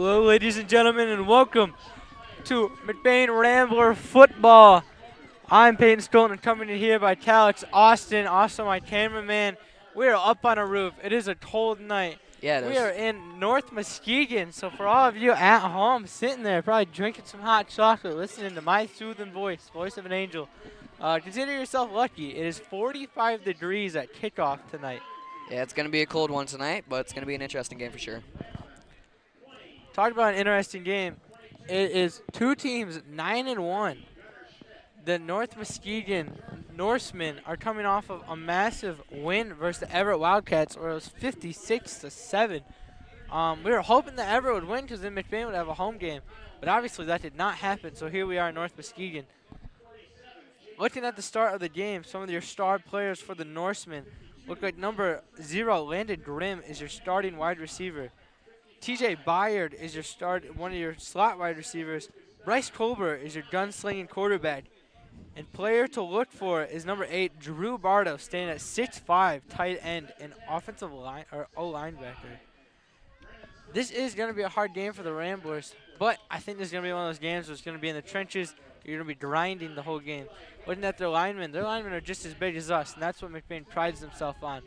Hello, ladies and gentlemen, and welcome to McBain Rambler Football. I'm Peyton Stolten, coming in here by Calix Austin, also my cameraman. We are up on a roof. It is a cold night. Yeah, We are in North Muskegon, so for all of you at home, sitting there, probably drinking some hot chocolate, listening to my soothing voice of an angel, consider yourself lucky. It is 45 degrees at kickoff tonight. Yeah, it's going to be a cold one tonight, but it's going to be an interesting game for sure. Talk about an interesting game. It is two teams 9-1. The North Muskegon Norsemen are coming off of a massive win versus the Everett Wildcats, where it was 56-7. We were hoping that Everett would win because then McBain would have a home game, but obviously that did not happen. So here we are in North Muskegon. Looking at the start of the game, some of your star players for the Norsemen look like number 0, Landon Grimm, is your starting wide receiver. TJ Byard is one of your slot wide receivers. Bryce Colbert is your gunslinging quarterback. And player to look for is number 8, Drew Bardo, staying at 6'5", tight end and offensive line or O linebacker. This is going to be a hard game for the Ramblers, but I think this is going to be one of those games where it's going to be in the trenches. You're going to be grinding the whole game. Looking at their linemen are just as big as us, and that's what McBain prides himself on.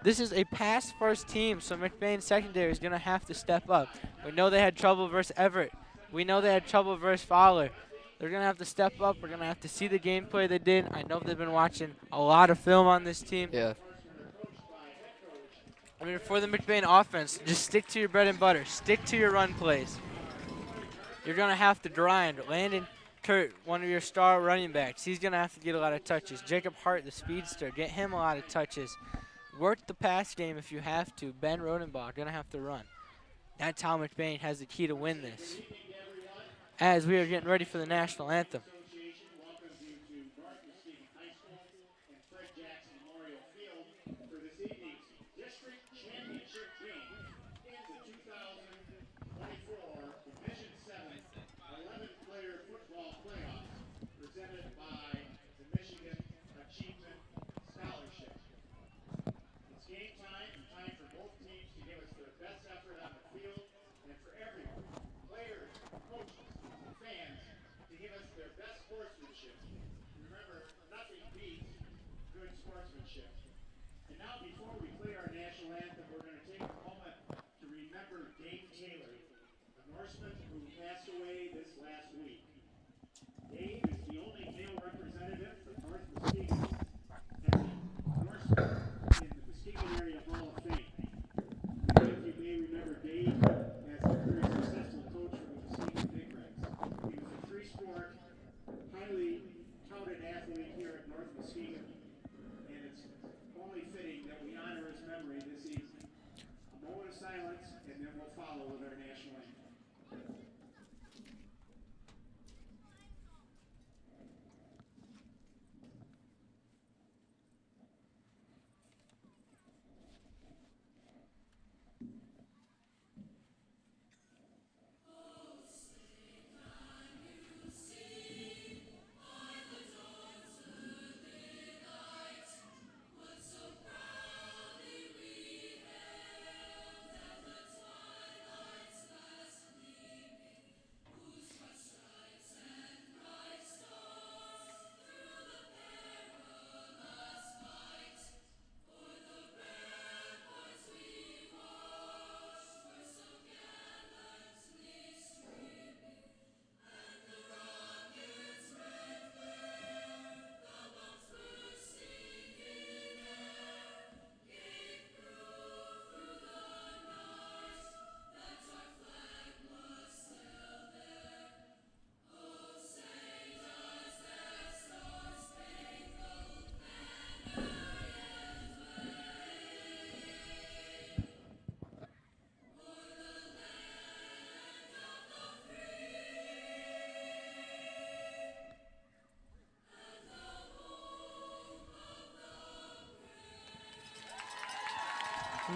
This is a pass-first team, so McBain's secondary is going to have to step up. We know they had trouble versus Everett. We know they had trouble versus Fowler. They're going to have to step up. We're going to have to see the gameplay they did. I know they've been watching a lot of film on this team. Yeah. I mean, for the McBain offense, just stick to your bread and butter. Stick to your run plays. You're going to have to grind. Landon Kurt, one of your star running backs, he's going to have to get a lot of touches. Jacob Hart, the speedster, get him a lot of touches. Work the pass game if you have to. Ben Rodenbach going to have to run. That's how McBain has the key to win this. As we are getting ready for the national anthem.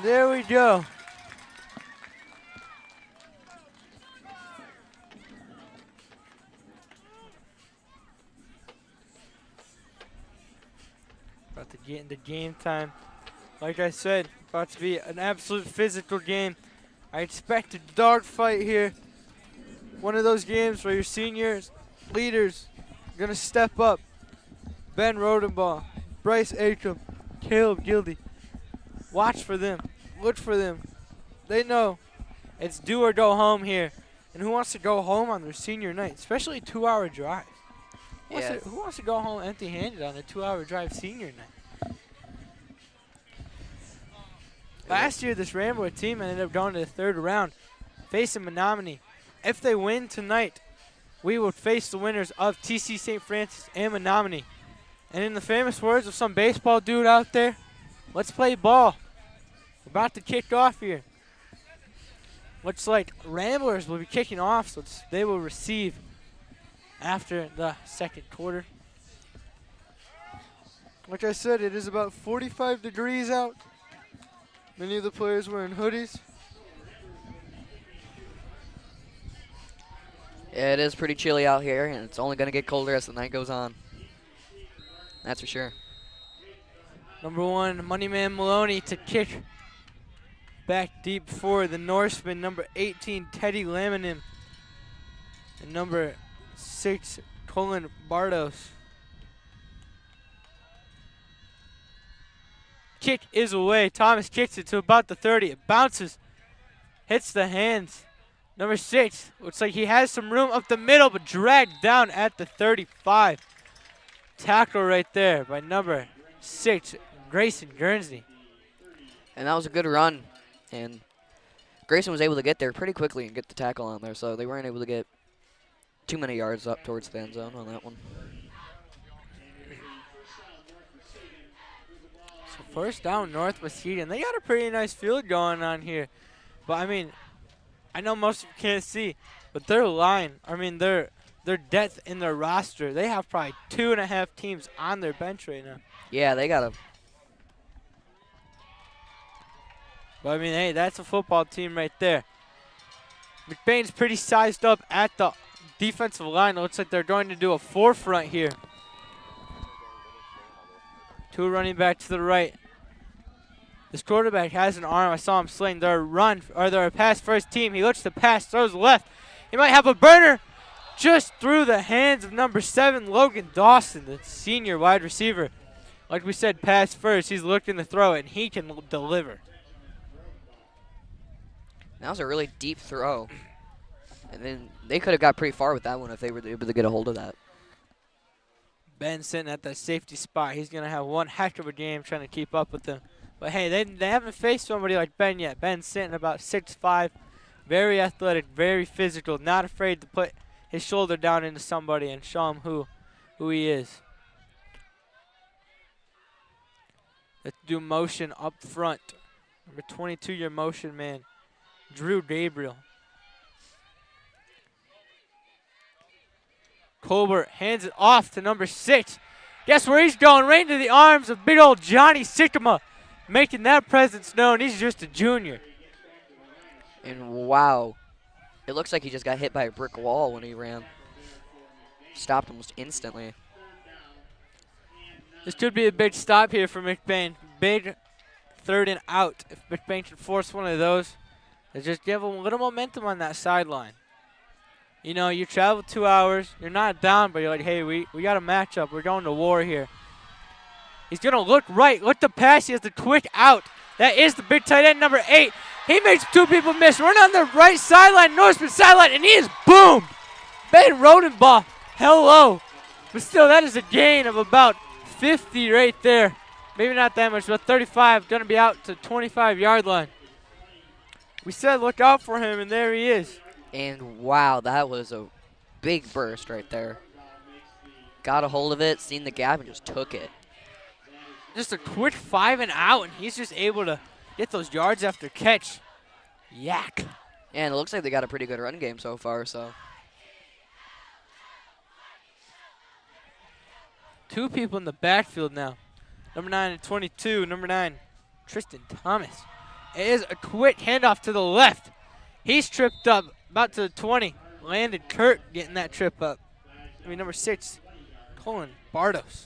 There we go. About to get into game time. Like I said, about to be an absolute physical game. I expect a dogfight here. One of those games where your seniors, leaders, are going to step up. Ben Rodenbaugh, Bryce Akram, Caleb Gildy. Watch for them. Look for them. They know it's do or go home here. And who wants to go home on their senior night, especially a 2-hour drive? Who wants to go home empty-handed on a 2-hour drive senior night? Last year, this Rambler team ended up going to the 3rd round, facing Menominee. If they win tonight, we will face the winners of TC St. Francis and Menominee. And in the famous words of some baseball dude out there, let's play ball. We're about to kick off here. Looks like Ramblers will be kicking off, so they will receive after the 2nd quarter. Like I said, it is about 45 degrees out. Many of the players wearing hoodies. Yeah, it is pretty chilly out here, and it's only going to get colder as the night goes on. That's for sure. Number 1, Moneyman Maloney to kick back deep for the Norsemen. Number 18, Teddy Laminin. And number 6, Colin Bardos. Kick is away. Thomas kicks it to about the 30. It bounces, hits the hands. Number 6, looks like he has some room up the middle, but dragged down at the 35. Tackle right there by number 6, Grayson Guernsey. And that was a good run. And Grayson was able to get there pretty quickly and get the tackle on there, so they weren't able to get too many yards up towards the end zone on that one. So first down, North Muskegon. They got a pretty nice field going on here. But, I mean, I know most of you can't see, but their line, I mean, their depth in their roster, they have probably 2.5 teams on their bench right now. Yeah, they got a... But, I mean, hey, that's a football team right there. McBain's pretty sized up at the defensive line. It looks like they're going to do a 4-front here. 2 running back to the right. This quarterback has an arm. I saw him sling. They're a pass first team. He looks to pass, throws left. He might have a burner just through the hands of number 7, Logan Dawson, the senior wide receiver. Like we said, pass first. He's looking to throw it, and he can deliver. That was a really deep throw. And then they could have got pretty far with that one if they were able to get a hold of that. Ben sitting at that safety spot. He's going to have one heck of a game trying to keep up with them. But, hey, they haven't faced somebody like Ben yet. Ben's sitting about 6'5", very athletic, very physical, not afraid to put his shoulder down into somebody and show him who he is. Let's do motion up front. Number 22, your motion man, Drew Gabriel. Colbert hands it off to number 6. Guess where he's going? Right into the arms of big old Johnny Sycamore, making that presence known. He's just a junior. And wow, it looks like he just got hit by a brick wall when he ran. Stopped almost instantly. This could be a big stop here for McBain. Big 3rd and out. If McBain can force one of those, they just give him a little momentum on that sideline. You know, you travel 2 hours, you're not down, but you're like, hey, we got a matchup. We're going to war here. He's going to look right. Look the pass. He has the quick out. That is the big tight end, number 8. He makes 2 people miss. Run on the right sideline, Norseman sideline, and he is boomed. Ben Rodenbaugh, hello. But still, that is a gain of about 50 right there. Maybe not that much, but 35. Going to be out to 25-yard line. We said look out for him, and there he is. And wow, that was a big burst right there. Got a hold of it, seen the gap, and just took it. Just a quick 5 and out, and he's just able to get those yards after catch. Yak. And it looks like they got a pretty good run game so far, so. 2 people in the backfield now. Number 9 and 22, number 9, Tristan Thomas. It is a quick handoff to the left. He's tripped up about to the 20. Landon Kurt getting that trip up. I mean, number 6, Colin Bardos.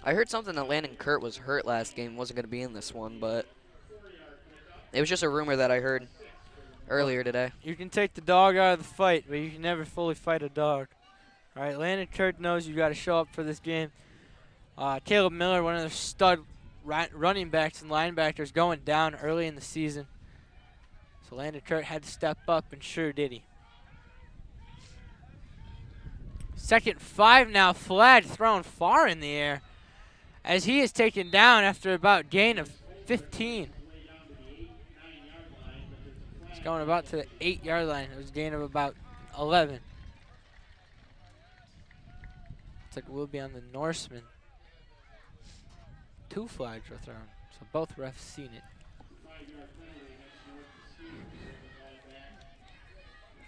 I heard something that Landon Kurt was hurt last game, wasn't going to be in this one, but It was just a rumor that I heard earlier today. You can take the dog out of the fight, but you can never fully fight a dog. All right, Landon Kurt knows you got to show up for this game. Caleb Miller, one of their stud running backs and linebackers, going down early in the season. So Landon Kurt had to step up, and sure did he. 2nd 5 now. Flag thrown far in the air as he is taken down after about gain of 15. He's going about to the 8-yard line. It was a gain of about 11. Looks like it will be on the Norsemen. 2 flags were thrown, so both refs seen it.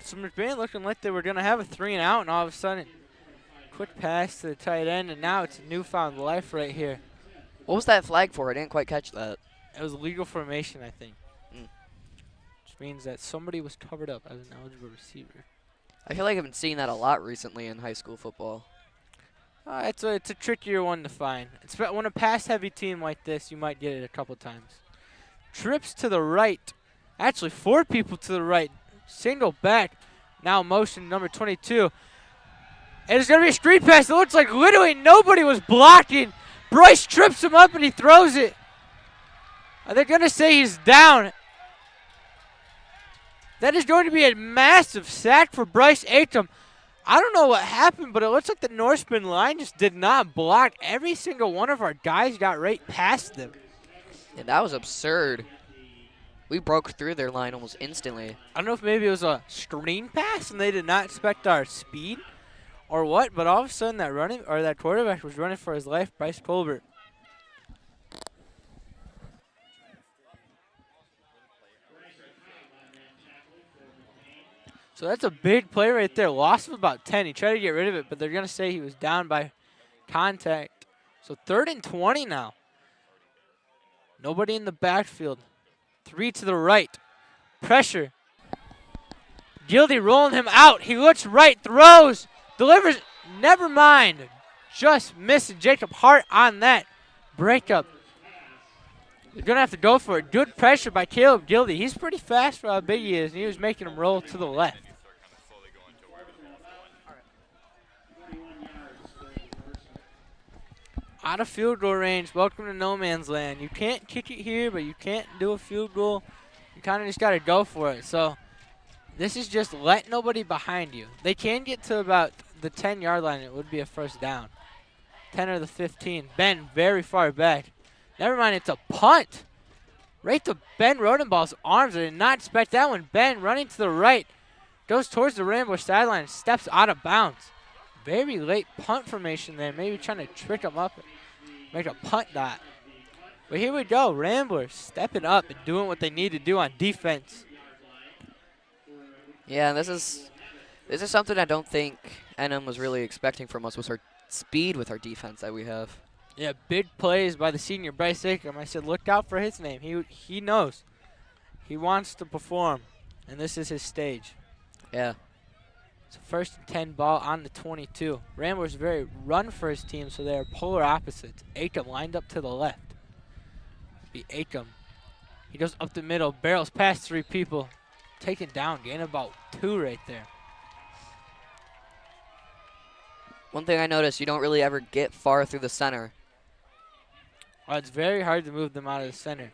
So McBain looking like they were going to have a 3-and-out, and all of a sudden, quick pass to the tight end, and now it's a newfound life right here. What was that flag for? I didn't quite catch that. It was legal formation, I think. Which means that somebody was covered up as an eligible receiver. I feel like I've been seeing that a lot recently in high school football. It's a trickier one to find. It's when a pass-heavy team like this, you might get it a couple times. Trips to the right. Actually, 4 people to the right. Single back. Now motion number 22. And it's going to be a screen pass. It looks like literally nobody was blocking. Bryce trips him up and he throws it. Are they going to say he's down? That is going to be a massive sack for Bryce Aitum. I don't know what happened, but it looks like the Norseman line just did not block. Every single one of our guys got right past them. And that was absurd. We broke through their line almost instantly. I don't know if maybe it was a screen pass and they did not expect our speed or what, but all of a sudden that quarterback was running for his life, Bryce Colbert. So that's a big play right there. Loss of about 10. He tried to get rid of it, but they're going to say he was down by contact. So 3rd and 20 now. Nobody in the backfield. 3 to the right. Pressure. Gildy rolling him out. He looks right, throws, delivers. Never mind. Just missing Jacob Hart on that breakup. They're going to have to go for it. Good pressure by Caleb Gildy. He's pretty fast for how big he is, and he was making him roll to the left. Out of field goal range. Welcome to no man's land. You can't kick it here, but you can't do a field goal. You kind of just got to go for it. So this is just let nobody behind you. They can get to about the 10-yard line. It would be a first down. 10 or the 15. Ben very far back. Never mind, it's a punt. Right to Ben Rodenball's arms. I did not expect that one. Ben running to the right. Goes towards the Rambler sideline. Steps out of bounds. Very late punt formation there. Maybe trying to trick him up and make a punt dot. But here we go. Ramblers stepping up and doing what they need to do on defense. Yeah, this is something I don't think NM was really expecting from us, was our speed with our defense that we have. Yeah, big plays by the senior Bryce Akam. I said, look out for his name. He knows. He wants to perform, and this is his stage. Yeah. It's a 1st and 10 ball on the 22. Ramblers very run for his team, so they are polar opposites. Akam lined up to the left. Be Akam. He goes up the middle, barrels past 3 people. Taken down, gain about 2 right there. One thing I noticed, you don't really ever get far through the center. Oh, it's very hard to move them out of the center.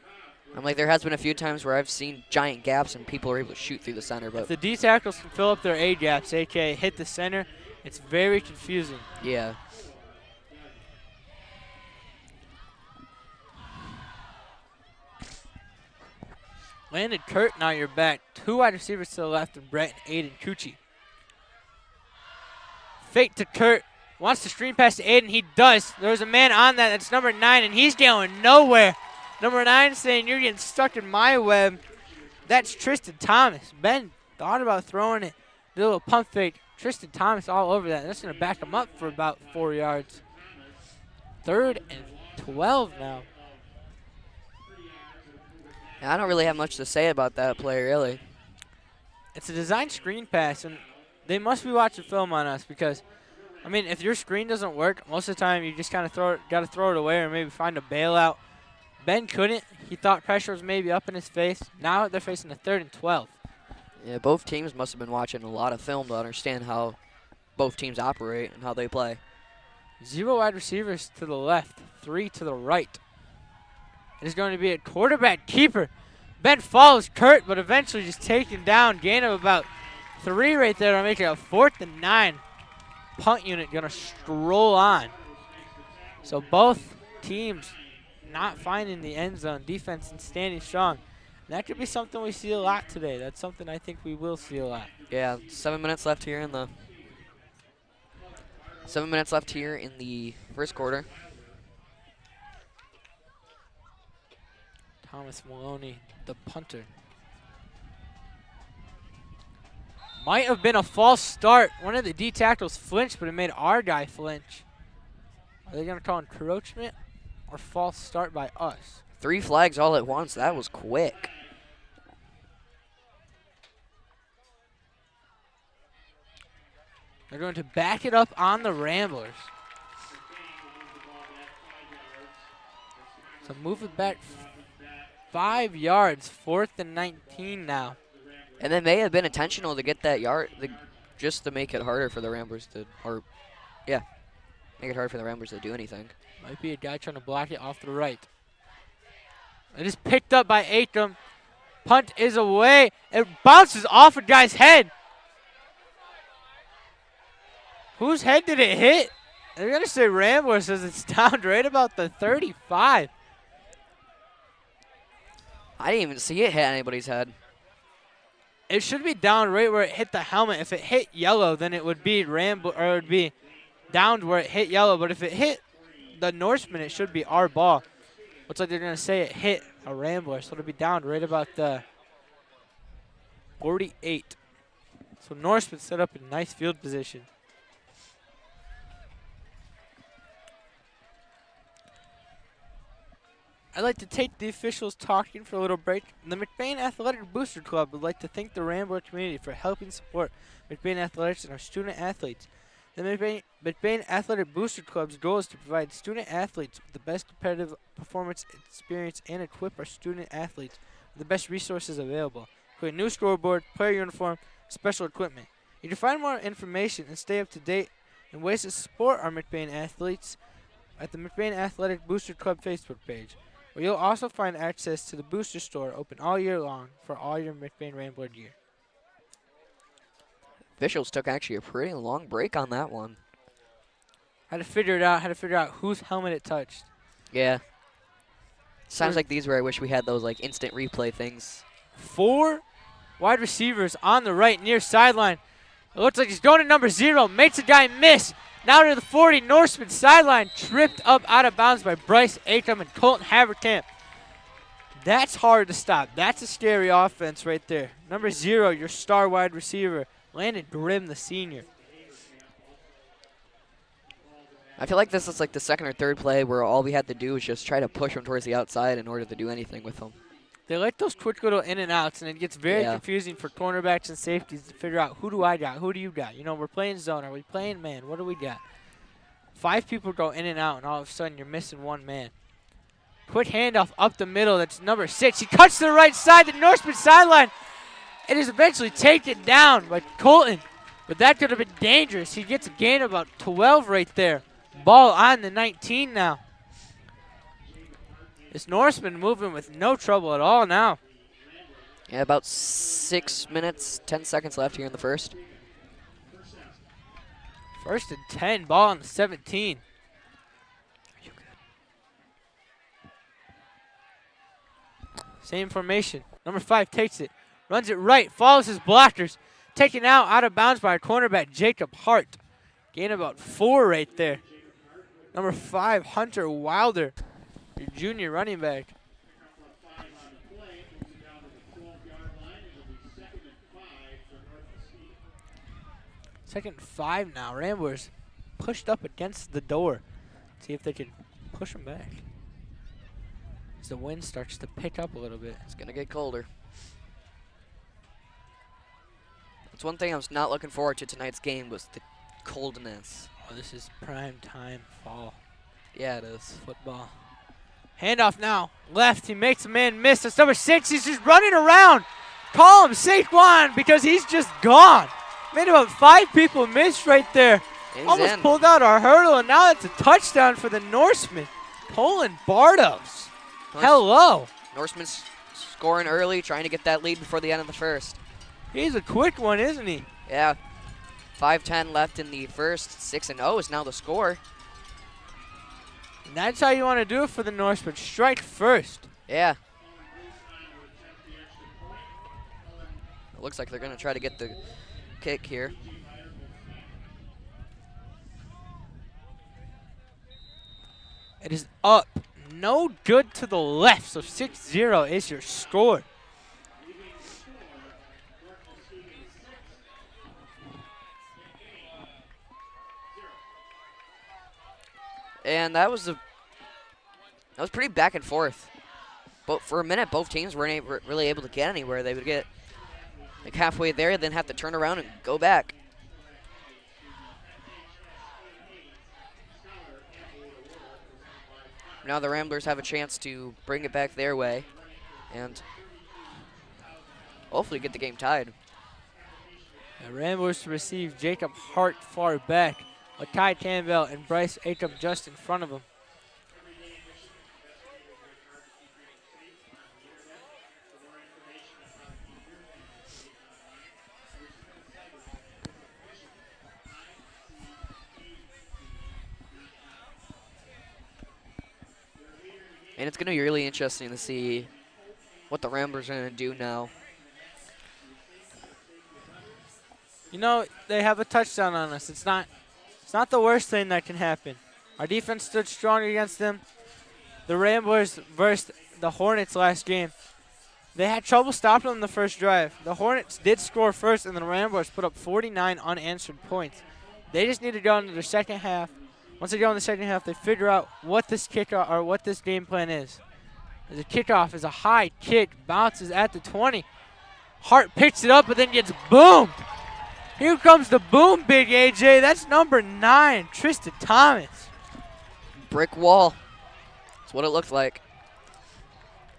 I'm like, there has been a few times where I've seen giant gaps and people are able to shoot through the center. But if the D tackles can fill up their A gaps, aka hit the center, it's very confusing. Yeah. Landon Kurt, now you're back. 2 wide receivers to the left of Brett and Aiden Cucci. Fake to Kurt. Wants to screen pass to Aiden. He does. There's a man on that. That's number 9, and he's going nowhere. Number 9 saying, you're getting stuck in my web. That's Tristan Thomas. Ben thought about throwing it. Did a little pump fake. Tristan Thomas all over that. That's going to back him up for about 4 yards. 3rd and 12 now. I don't really have much to say about that play, really. It's a design screen pass, and they must be watching film on us because, I mean, if your screen doesn't work, most of the time you just kind of got to throw it away or maybe find a bailout. Ben couldn't. He thought pressure was maybe up in his face. Now they're facing a 3rd and 12. Yeah, both teams must have been watching a lot of film to understand how both teams operate and how they play. 0 wide receivers to the left, 3 to the right. It is going to be a quarterback keeper. Ben follows Kurt, but eventually just taken down. Gain of about 3 right there to make it a 4th and 9. Punt unit going to stroll on. So both teams not finding the end zone. Defense and standing strong. And that could be something we see a lot today. That's something I think we will see a lot. Yeah, 7 minutes left here in the 7 minutes left here in the first quarter. Thomas Maloney, the punter. Might have been a false start. One of the D tackles flinched, but it made our guy flinch. Are they going to call encroachment or false start by us? 3 flags all at once. That was quick. They're going to back it up on the Ramblers. So move it back 5 yards, 4th and 19 now. And it may have been intentional to get that yard, just to make it harder for the Ramblers to, make it hard for the Ramblers to do anything. Might be a guy trying to block it off the right. It is picked up by Akam. Punt is away. It bounces off a guy's head. Whose head did it hit? They're going to say Ramblers says it's down right about the 35. I didn't even see it hit anybody's head. It should be down right where it hit the helmet. If it hit yellow, then it would be it would be down where it hit yellow. But if it hit the Norsemen, it should be our ball. Looks like they're going to say it hit a Rambler, so it'll be down right about the 48. So Norsemen set up in nice field position. I'd like to take the officials talking for a little break. The McBain Athletic Booster Club would like to thank the Rambler community for helping support McBain Athletics and our student athletes. The McBain Athletic Booster Club's goal is to provide student athletes with the best competitive performance experience and equip our student athletes with the best resources available, including new scoreboard, player uniform, special equipment. You can find more information and stay up to date and ways to support our McBain athletes at the McBain Athletic Booster Club Facebook page, where you'll also find access to the booster store open all year long for all your McBain Rambler gear. Officials took actually a pretty long break on that one. Had to figure out whose helmet it touched. Yeah. Sounds like these where I wish we had those like instant replay things. 4 wide receivers on the right near sideline. It looks like he's going to number 0, makes a guy miss. Now to the 40, Norseman sideline, tripped up out of bounds by Bryce Akam and Colton Haverkamp. That's hard to stop. That's a scary offense right there. Number 0, your star wide receiver, Landon Grimm, the senior. I feel like this is like the second or third play where all we had to do was just try to push him towards the outside in order to do anything with him. They like those quick little in and outs, and it gets very confusing for cornerbacks and safeties to figure out who do I got, who do you got. You know, we're playing zone, are we playing man, what do we got? 5 people go in and out, and all of a sudden you're missing 1 man. Quick handoff up the middle, that's number 6. He cuts to the right side, the Norseman sideline. It is eventually taken down by Colton, but that could have been dangerous. He gets a gain of about 12 right there. Ball on the 19 now. This Norseman moving with no trouble at all now. Yeah, about 6 minutes, 10 seconds left here in the first. 1st and 10, ball on the 17. Are you good? Same formation. Number 5 takes it, runs it right, follows his blockers. Taken out of bounds by our cornerback, Jacob Hart. Gain about 4 right there. Number 5, Hunter Wilder, your junior running back. Second and 5 now. Ramblers pushed up against the door. See if they can push them back. As the wind starts to pick up a little bit. It's going to get colder. That's one thing I was not looking forward to tonight's game was the coldness. Oh, this is prime time fall. Yeah, it is. Football. Handoff now. Left. He makes a man miss. That's number 6. He's just running around. Call him Saquon because he's just gone. Made about 5 people miss right there. Almost pulled out our hurdle, and now it's a touchdown for the Norsemen. Pulling Bardos. Hello. Norsemen's scoring early, trying to get that lead before the end of the first. He's a quick one, isn't he? Yeah. 5:10 left in the first. 6-0 is now the score. And that's how you want to do it for the Norsemen. Strike first. Yeah. It looks like they're going to try to get the kick here. It is up. No good to the left. So 6-0 is your score. And that was pretty back and forth. But for a minute, both teams weren't really able to get anywhere. They would get like halfway there, then have to turn around and go back. Now the Ramblers have a chance to bring it back their way and hopefully get the game tied. The Ramblers to receive Jacob Hart far back. Lakai Campbell and Bryce Akum just in front of him. And it's going to be really interesting to see what the Ramblers are going to do now. You know, they have a touchdown on us. It's not the worst thing that can happen. Our defense stood strong against them. The Ramblers versus the Hornets last game. They had trouble stopping them the first drive. The Hornets did score first, and the Ramblers put up 49 unanswered points. They just need to go into the second half. Once they go in the second half, they figure out what this kickoff or what this game plan is. The kickoff is a high kick, bounces at the 20. Hart picks it up, but then gets boomed. Here comes the boom, big AJ. That's number 9, Tristan Thomas. Brick wall. That's what it looked like.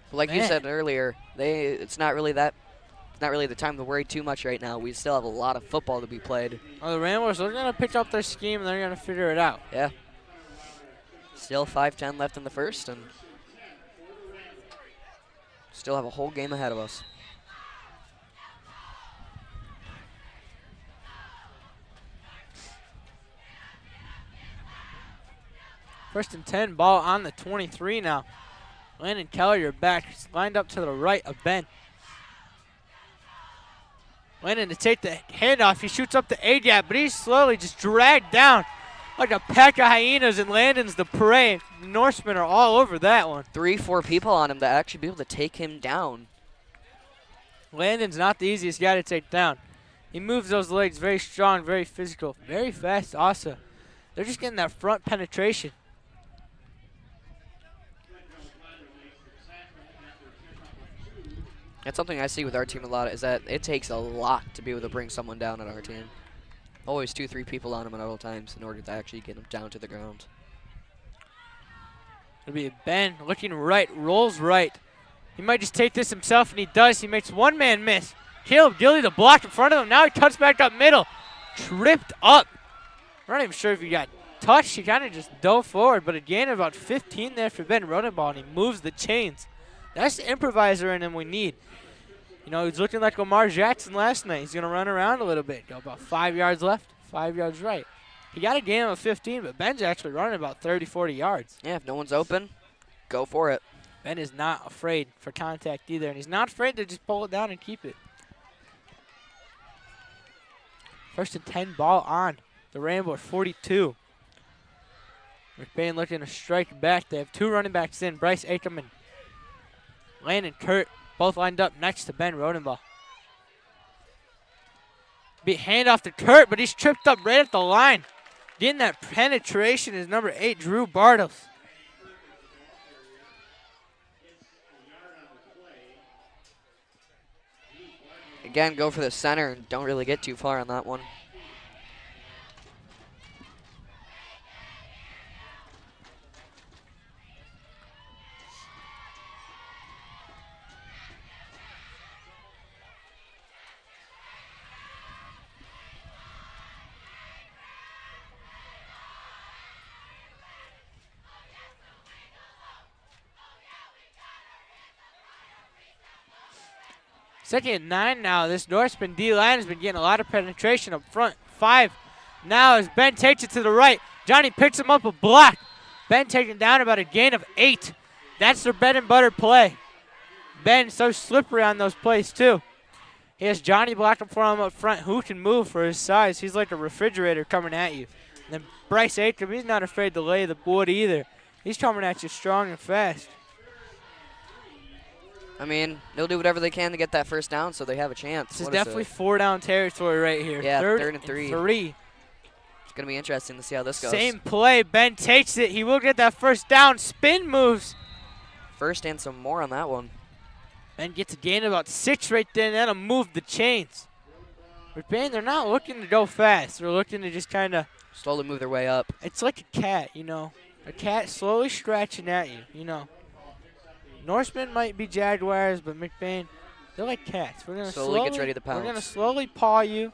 But like you Man. said earlier, it's not really the time to worry too much right now. We still have a lot of football to be played. Oh, the Ramblers, they're going to pick up their scheme and they're going to figure it out. Yeah. Still 5:10 left in the first, and still have a whole game ahead of us. First and 10, ball on the 23 now. Landon Keller, you're back. He's lined up to the right of Ben. Landon to take the handoff. He shoots up the A-gap, but he's slowly just dragged down like a pack of hyenas, and Landon's the prey. The Norsemen are all over that one. 3-4 people on him to actually be able to take him down. Landon's not the easiest guy to take down. He moves those legs very strong, very physical, very fast also. They're just getting that front penetration. That's something I see with our team a lot, is that it takes a lot to be able to bring someone down on our team. Always 2-3 people on him at all times in order to actually get him down to the ground. It'll be Ben looking right, rolls right. He might just take this himself, and he does. He makes one man miss. Caleb Gilly, the block in front of him. Now he cuts back up middle. Tripped up. I'm not even sure if he got touched. He kind of just dove forward, but a gain of about 15 there for Ben Rodenball, and he moves the chains. That's the improviser in him we need. You know, he's looking like Lamar Jackson last night. He's going to run around a little bit. Go about 5 yards left, 5 yards right. He got a gain of 15, but Ben's actually running about 30, 40 yards. Yeah, if no one's open, go for it. Ben is not afraid for contact either, and he's not afraid to just pull it down and keep it. First and 10, ball on. The Ramblers 42. McBain looking to strike back. They have 2 running backs in, Bryce Akum and Landon Kurt, both lined up next to Ben Rodenball. Be handoff to Kurt, but he's tripped up right at the line. Getting that penetration is number 8, Drew Bartles. Again, go for the center and don't really get too far on that one. Second and 9 now. This Norseman D-line has been getting a lot of penetration up front. 5 now as Ben takes it to the right. Johnny picks him up a block. Ben taken down about a gain of 8. That's their bread and butter play. Ben so slippery on those plays too. He has Johnny blocking for him up front. Who can move for his size? He's like a refrigerator coming at you. And then Bryce Akram, he's not afraid to lay the wood either. He's coming at you strong and fast. I mean, they'll do whatever they can to get that first down so they have a chance. This is definitely 4-down territory right here. Yeah, third and 3. It's going to be interesting to see how this goes. Same play. Ben takes it. He will get that first down. Spin moves. First and some more on that one. Ben gets a gain of about 6 right there, and that'll move the chains. McBain, they're not looking to go fast. They're looking to just kind of slowly move their way up. It's like a cat, you know. A cat slowly scratching at you, you know. Norsemen might be Jaguars, but McBain, they're like cats. We're gonna slowly get ready to pounce. We're gonna slowly paw you.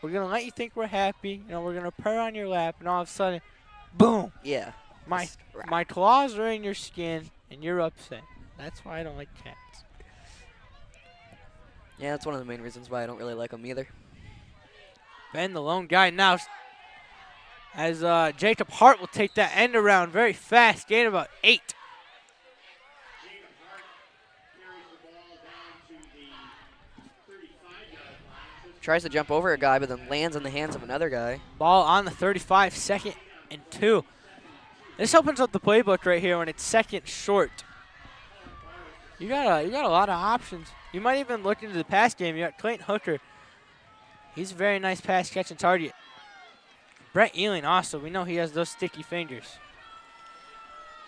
We're gonna let you think we're happy. You know, we're gonna purr on your lap, and all of a sudden, boom! Yeah. My claws are in your skin, and you're upset. That's why I don't like cats. Yeah, that's one of the main reasons why I don't really like them either. Ben, the lone guy now, as Jacob Hart will take that end around very fast, gain about 8. Tries to jump over a guy, but then lands in the hands of another guy. Ball on the 35, 2nd and 2. This opens up the playbook right here when it's 2nd short. You got a lot of options. You might even look into the pass game. You got Clayton Hooker. He's a very nice pass catching target. Brett Ealing also. We know he has those sticky fingers.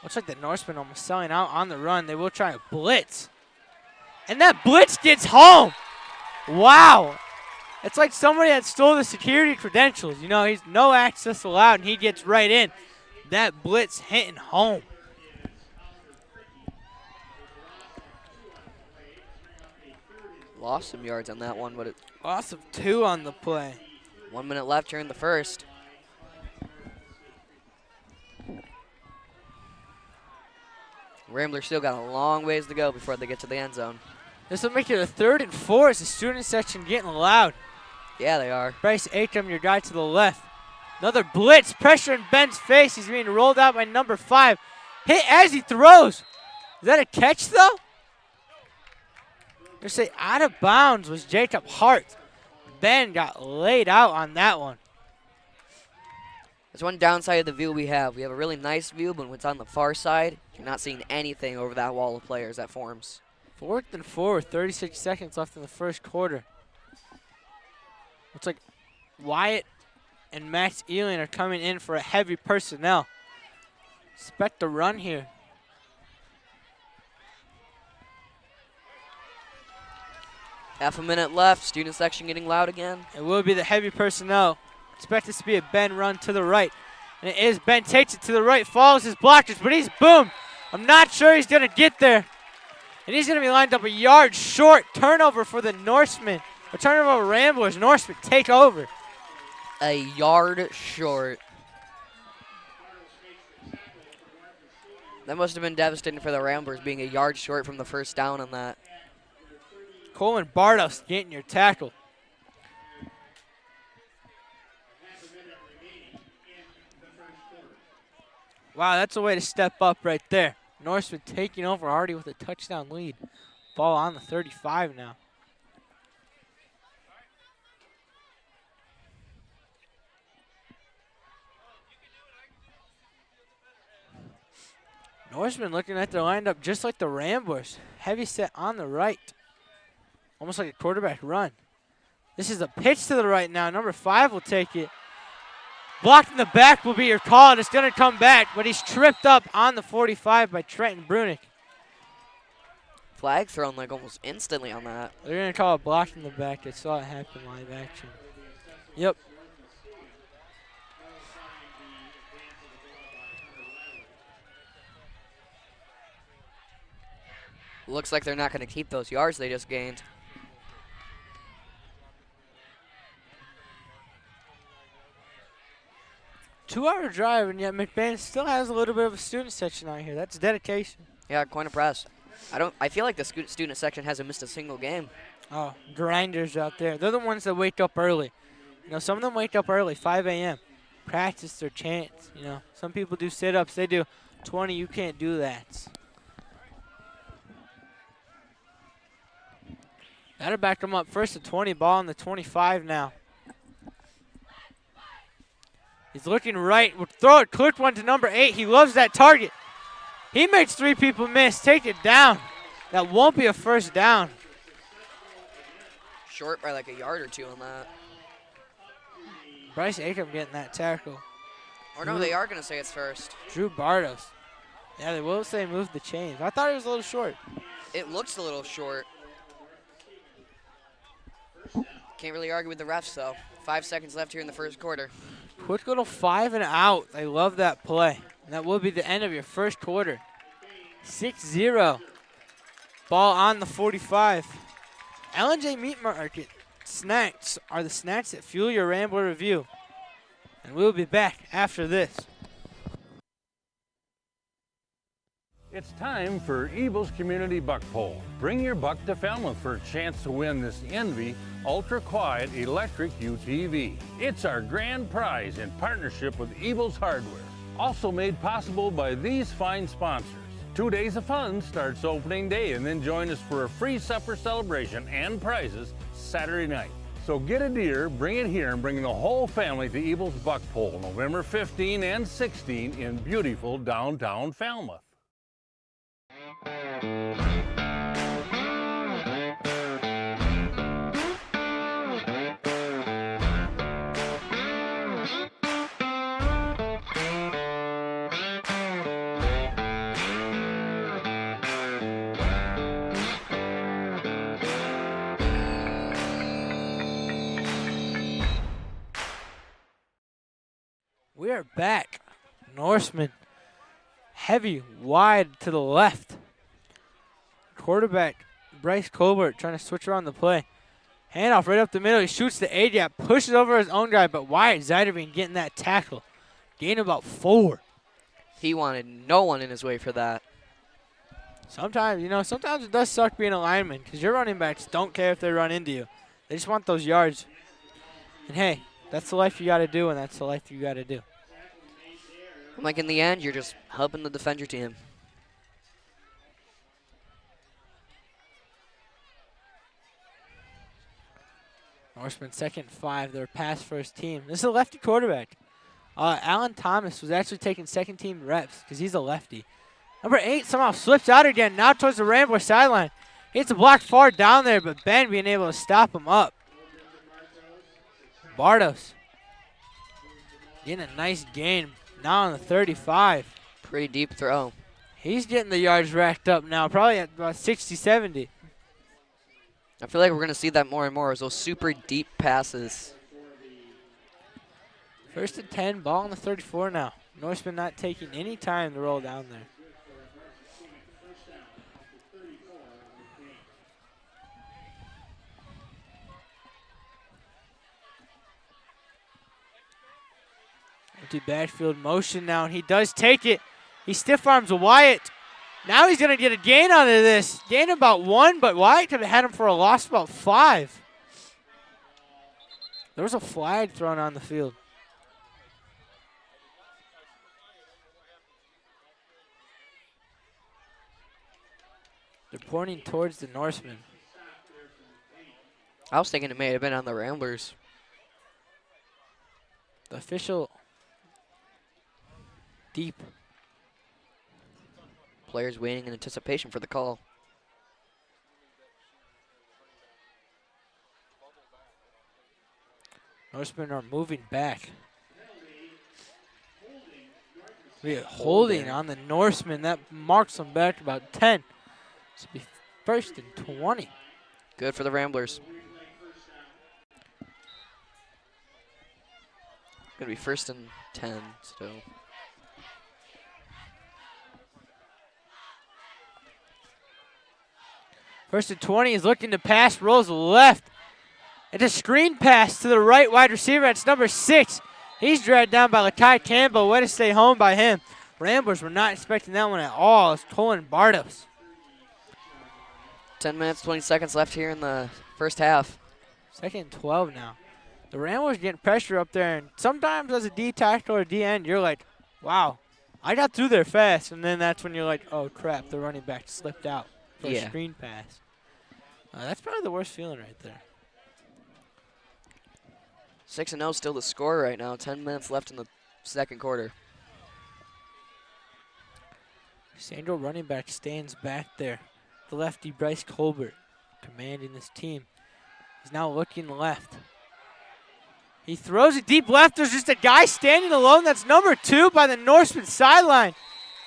Looks like the Norsemen almost selling out on the run. They will try a blitz. And that blitz gets home. Wow. It's like somebody that stole the security credentials. You know, he's no access allowed, and he gets right in. That blitz hitting home. Lost some yards on that one, but it Loss of 2 on the play. 1 minute left here in the first. Ramblers still got a long ways to go before they get to the end zone. This will make it a 3rd and 4 as the student section getting loud. Yeah, they are. Bryce Akram, your guy to the left. Another blitz, pressure in Ben's face. He's being rolled out by number 5. Hit as he throws. Is that a catch, though? They say out of bounds was Jacob Hart. Ben got laid out on that one. There's one downside of the view we have. We have a really nice view, but when it's on the far side, you're not seeing anything over that wall of players that forms. 4th and 4, 36 seconds left in the first quarter. Looks like Wyatt and Max Ealing are coming in for a heavy personnel. Expect a run here. Half a minute left. Student section getting loud again. It will be the heavy personnel. Expect this to be a Ben run to the right. And it is. Ben takes it to the right, follows his blockers, but he's boomed. I'm not sure he's going to get there. And he's going to be lined up a yard short. Turnover for the Norsemen. A turnover of Ramblers. Norsemen take over. A yard short. That must have been devastating for the Ramblers, being a yard short from the first down on that. Coleman Bardos getting your tackle. Wow, that's a way to step up right there. Norseman taking over already with a touchdown lead. Ball on the 35 now. Norseman looking at their lineup just like the Ramblers. Heavy set on the right. Almost like a quarterback run. This is a pitch to the right now. Number 5 will take it. Blocked in the back will be your call, and it's going to come back, but he's tripped up on the 45 by Trenton Brunick. Flag thrown like almost instantly on that. They're going to call it blocked in the back. I saw it happen live action. Yep. Looks like they're not going to keep those yards they just gained. Two-hour drive, and yet McBain still has a little bit of a student section out here. That's dedication. Yeah, quite impressed. I feel like the student section hasn't missed a single game. Oh, grinders out there. They're the ones that wake up early. You know, some of them wake up early, 5 a.m. Practice their chants. You know, some people do sit-ups. They do 20. You can't do that. That'll back them up. First and 20, ball on the 25 now. He's looking right. We'll throw it. Click one to number 8. He loves that target. He makes 3 people miss. Take it down. That won't be a first down. Short by like a yard or 2 on that. Bryce Acom getting that tackle. Or no, they are going to say it's first. Drew Bardos. Yeah, they will say move the chains. I thought it was a little short. It looks a little short. Can't really argue with the refs, though. 5 seconds left here in the first quarter. Quick little 5 and out. I love that play. And that will be the end of your first quarter. 6-0. Ball on the 45. L&J Meat Market snacks are the snacks that fuel your Rambler review. And we'll be back after this. It's time for Evil's Community Buck Poll. Bring your buck to Falmouth for a chance to win this Envy Ultra Quiet Electric UTV. It's our grand prize in partnership with Evil's Hardware. Also made possible by these fine sponsors. 2 days of fun starts opening day, and then join us for a free supper celebration and prizes Saturday night. So get a deer, bring it here, and bring the whole family to Evil's Buck Poll, November 15 and 16 in beautiful downtown Falmouth. We are back. Norsemen heavy wide to the left. Quarterback Bryce Colbert trying to switch around the play. Handoff right up the middle. He shoots the A-gap, pushes over his own guy, but Wyatt Zeiderbean getting that tackle. Gain about 4. He wanted no one in his way for that. Sometimes, you know, sometimes it does suck being a lineman because your running backs don't care if they run into you. They just want those yards. And, hey, that's the life you got to do, and that's the life you got to do. Like in the end, you're just helping to defend your team. Norsemen second and 5. They're pass first team. This is a lefty quarterback. Alan Thomas was actually taking second team reps because he's a lefty. Number 8 somehow slips out again, now towards the Rambler sideline. Hits a block far down there, but Ben being able to stop him up. Bardos getting a nice gain now on the 35. Pretty deep throw. He's getting the yards racked up now, probably at about 60, 70. I feel like we're going to see that more and more as those super deep passes. First and 10, ball on the 34 now. Norseman not taking any time to roll down there. Empty backfield motion now, and he does take it. He stiff arms Wyatt. Now he's going to get a gain out of this. Gain about 1, but Wyatt could have had him for a loss of about 5. There was a flag thrown on the field. They're pointing towards the Norsemen. I was thinking it may have been on the Ramblers. The official deep. Players waiting in anticipation for the call. Norsemen are moving back. We are holding on the Norsemen. That marks them back to about 10. This will be first and 20. Good for the Ramblers. Gonna be first and 10 still. First and 20 is looking to pass, rolls left. It's a screen pass to the right wide receiver. That's number 6. He's dragged down by Lakai Campbell. Way to stay home by him. Ramblers were not expecting that one at all. It's Colin Bardos. 10 minutes, 20 seconds left here in the first half. 2nd and 12 now. The Ramblers getting pressure up there, and sometimes as a D tackle or D end, you're like, wow, I got through there fast. And then that's when you're like, oh, crap, the running back slipped out for a screen pass. That's probably the worst feeling right there. 6-0 still the score right now. 10 minutes left in the second quarter. Sandro running back stands back there. The lefty Bryce Colbert commanding this team. He's now looking left. He throws it deep left. There's just a guy standing alone. That's number 2 by the Norsemen sideline.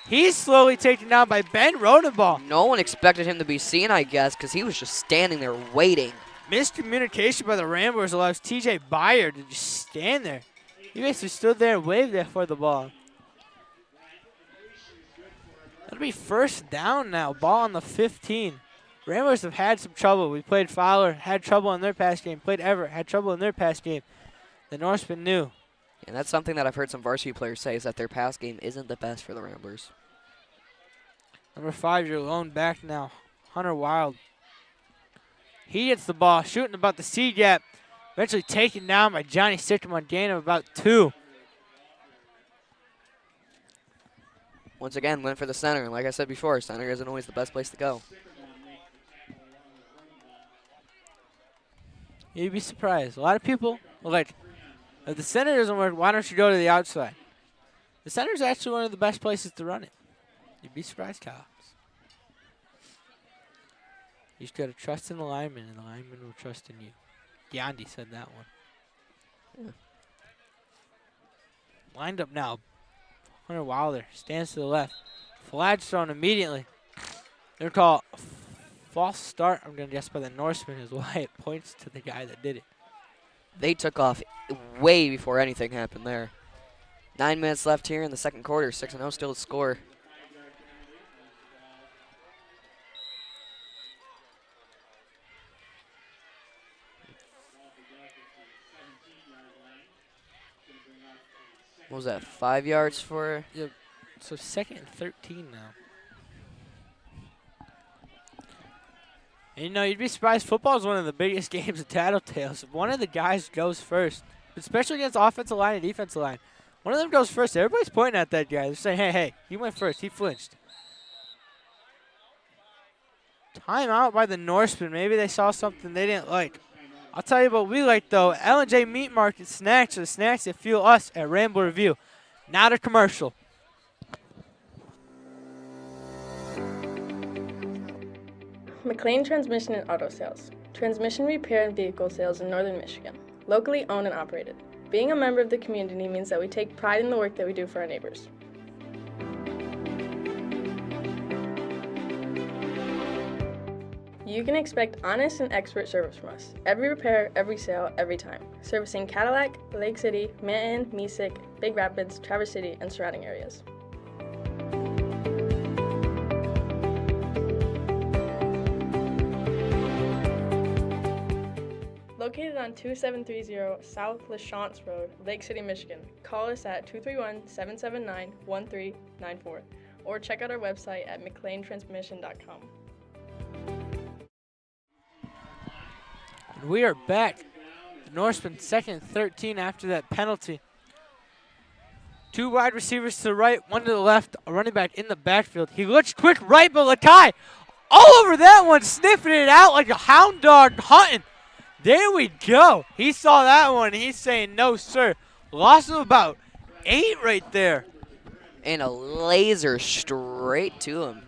He's slowly taken down by Ben Rodenball. No one expected him to be seen, I guess, because he was just standing there waiting. Miscommunication by the Ramblers allows TJ Byer to just stand there. He basically stood there and waved there for the ball. That'll be first down now. Ball on the 15. Ramblers have had some trouble. We played Fowler, had trouble in their pass game. Played Everett, had trouble in their pass game. The Norsemen knew. And that's something that I've heard some varsity players say, is that their pass game isn't the best for the Ramblers. Number 5, your lone back now, Hunter Wild. He gets the ball, shooting about the C gap. Eventually taken down by Johnny Sycamore, gain of about 2. Once again, went for the center. Like I said before, center isn't always the best place to go. You'd be surprised. A lot of people are like, if the center doesn't work, why don't you go to the outside? The center is actually one of the best places to run it. You'd be surprised, Kyle. You just got to trust in the lineman, and the lineman will trust in you. Gandhi said that one. Yeah. Lined up now. Hunter Wilder stands to the left. Flag thrown immediately. They're called false start, I'm going to guess, by the Norsemen is why it points to the guy that did it. They took off way before anything happened there. 9 minutes left here in the second quarter. 6-0 still to score. What was that, 5 yards for? Yep. So 2nd and 13 now. And, you know, you'd be surprised. Football is one of the biggest games of tattletales. If one of the guys goes first, especially against offensive line and defensive line, one of them goes first. Everybody's pointing at that guy. They're saying, hey, he went first. He flinched. Timeout by the Norsemen. Maybe they saw something they didn't like. I'll tell you what we like, though. L&J Meat Market snacks are the snacks that fuel us at Ramble Review. Not a commercial. McLain Transmission and Auto Sales. Transmission repair and vehicle sales in northern Michigan. Locally owned and operated. Being a member of the community means that we take pride in the work that we do for our neighbors. You can expect honest and expert service from us. Every repair, every sale, every time. Servicing Cadillac, Lake City, Manton, Mesick, Big Rapids, Traverse City, and surrounding areas. Located on 2730 South LaChance Road, Lake City, Michigan. Call us at 231-779-1394 or check out our website at McLainTransmission.com. We are back. The Norsemen 2nd and 13 after that penalty. 2 wide receivers to the right, 1 to the left, a running back in the backfield. He looks quick right, but Lakai all over that one, sniffing it out like a hound dog hunting. There we go. He saw that one. He's saying, no, sir. Loss of about 8 right there. And a laser straight to him.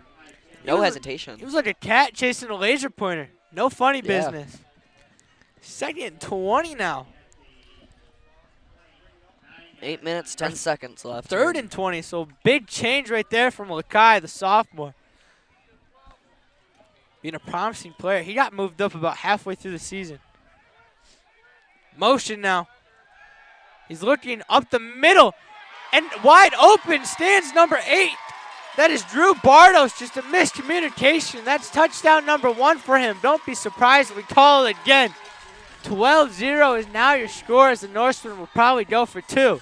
No hesitation. It was like a cat chasing a laser pointer. No funny business. 2nd and 20 now. 8 minutes, 10 seconds left. 3rd and 20, so big change right there from Lakai, the sophomore. Being a promising player. He got moved up about halfway through the season. Motion now. He's looking up the middle. And wide open stands number 8. That is Drew Bartos. Just a miscommunication. That's touchdown number 1 for him. Don't be surprised if we call it again. 12-0 is now your score, as the Norsemen will probably go for 2.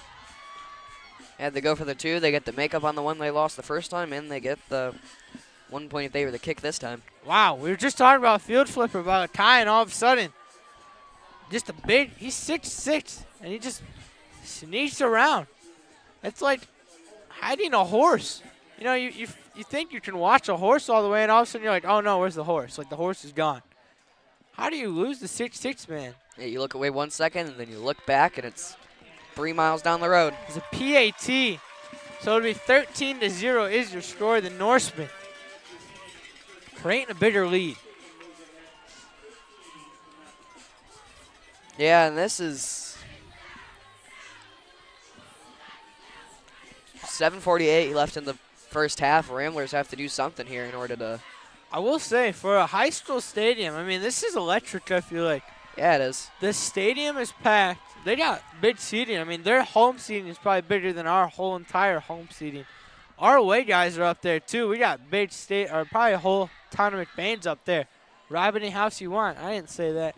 And they go for the 2. They get the makeup on the one they lost the first time, and they get the 1 point in favor of the kick this time. Wow, we were just talking about field flipper, about a tie, and all of a sudden, just a big, he's 6'6", and he just sneaks around. It's like hiding a horse. You know, you think you can watch a horse all the way, and all of a sudden you're like, oh no, where's the horse? Like the horse is gone. How do you lose the 6'6" man? Yeah, you look away 1 second, and then you look back, and it's 3 miles down the road. It's a PAT. So it'll be 13-0 is your score. The Norsemen creating a bigger lead. Yeah, and this is 7:48 left in the first half. Ramblers have to do something here in order to. I will say, for a high school stadium, I mean, this is electric, I feel like. Yeah, it is. The stadium is packed. They got big seating. I mean, their home seating is probably bigger than our whole entire home seating. Our away guys are up there, too. We got big probably a whole town of McBain's up there. Rob any house you want. I didn't say that.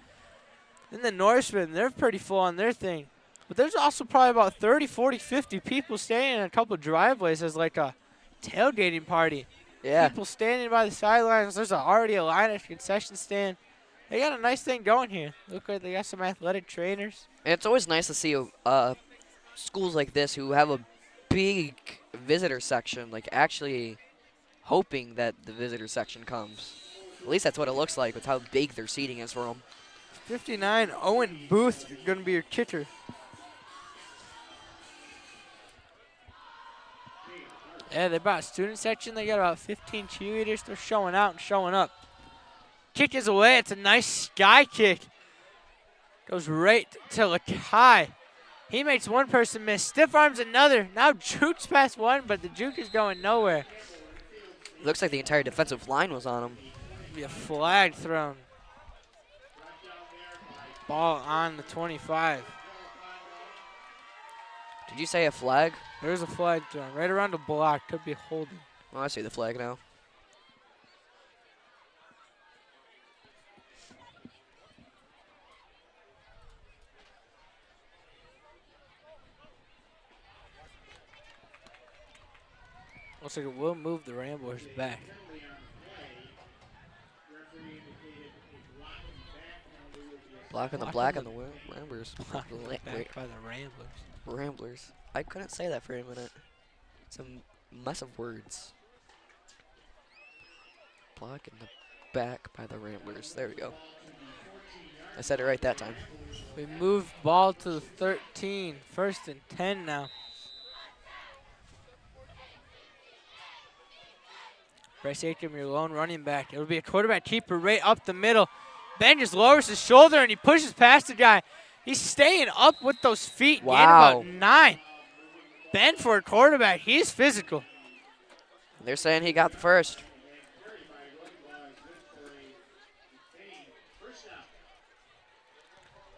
Then the Norsemen, they're pretty full on their thing. But there's also probably about 30, 40, 50 people standing in a couple of driveways as like a tailgating party. Yeah. People standing by the sidelines. There's already a line at the concession stand. They got a nice thing going here. Look like they got some athletic trainers. And it's always nice to see schools like this who have a big visitor section, like actually hoping that the visitor section comes. At least that's what it looks like with how big their seating is for them. 59, Owen Booth, you're going to be your kicker. Yeah, they brought a student section. They got about 15 cheerleaders. They're showing out and showing up. Kick is away. It's a nice sky kick. Goes right to high. He makes one person miss. Stiff arms another. Now jukes past one, but the juke is going nowhere. Looks like the entire defensive line was on him. Be a flag thrown. Ball on the 25. Did you say a flag? There's a flag thrown right around the block. Could be holding. Oh, I see the flag now. Looks like it will move the Ramblers back. Blocking the black and the Ramblers. Back by the Ramblers. Ramblers. I couldn't say that for a minute. It's a mess of words. Blocking the back by the Ramblers. There we go. I said it right that time. We move ball to the 13. 1st and 10 now. Bryce Akram, your lone running back. It'll be a quarterback keeper right up the middle. Ben just lowers his shoulder and he pushes past the guy. He's staying up with those feet. Wow. Gained about 9. Ben for a quarterback, he's physical. They're saying he got the first.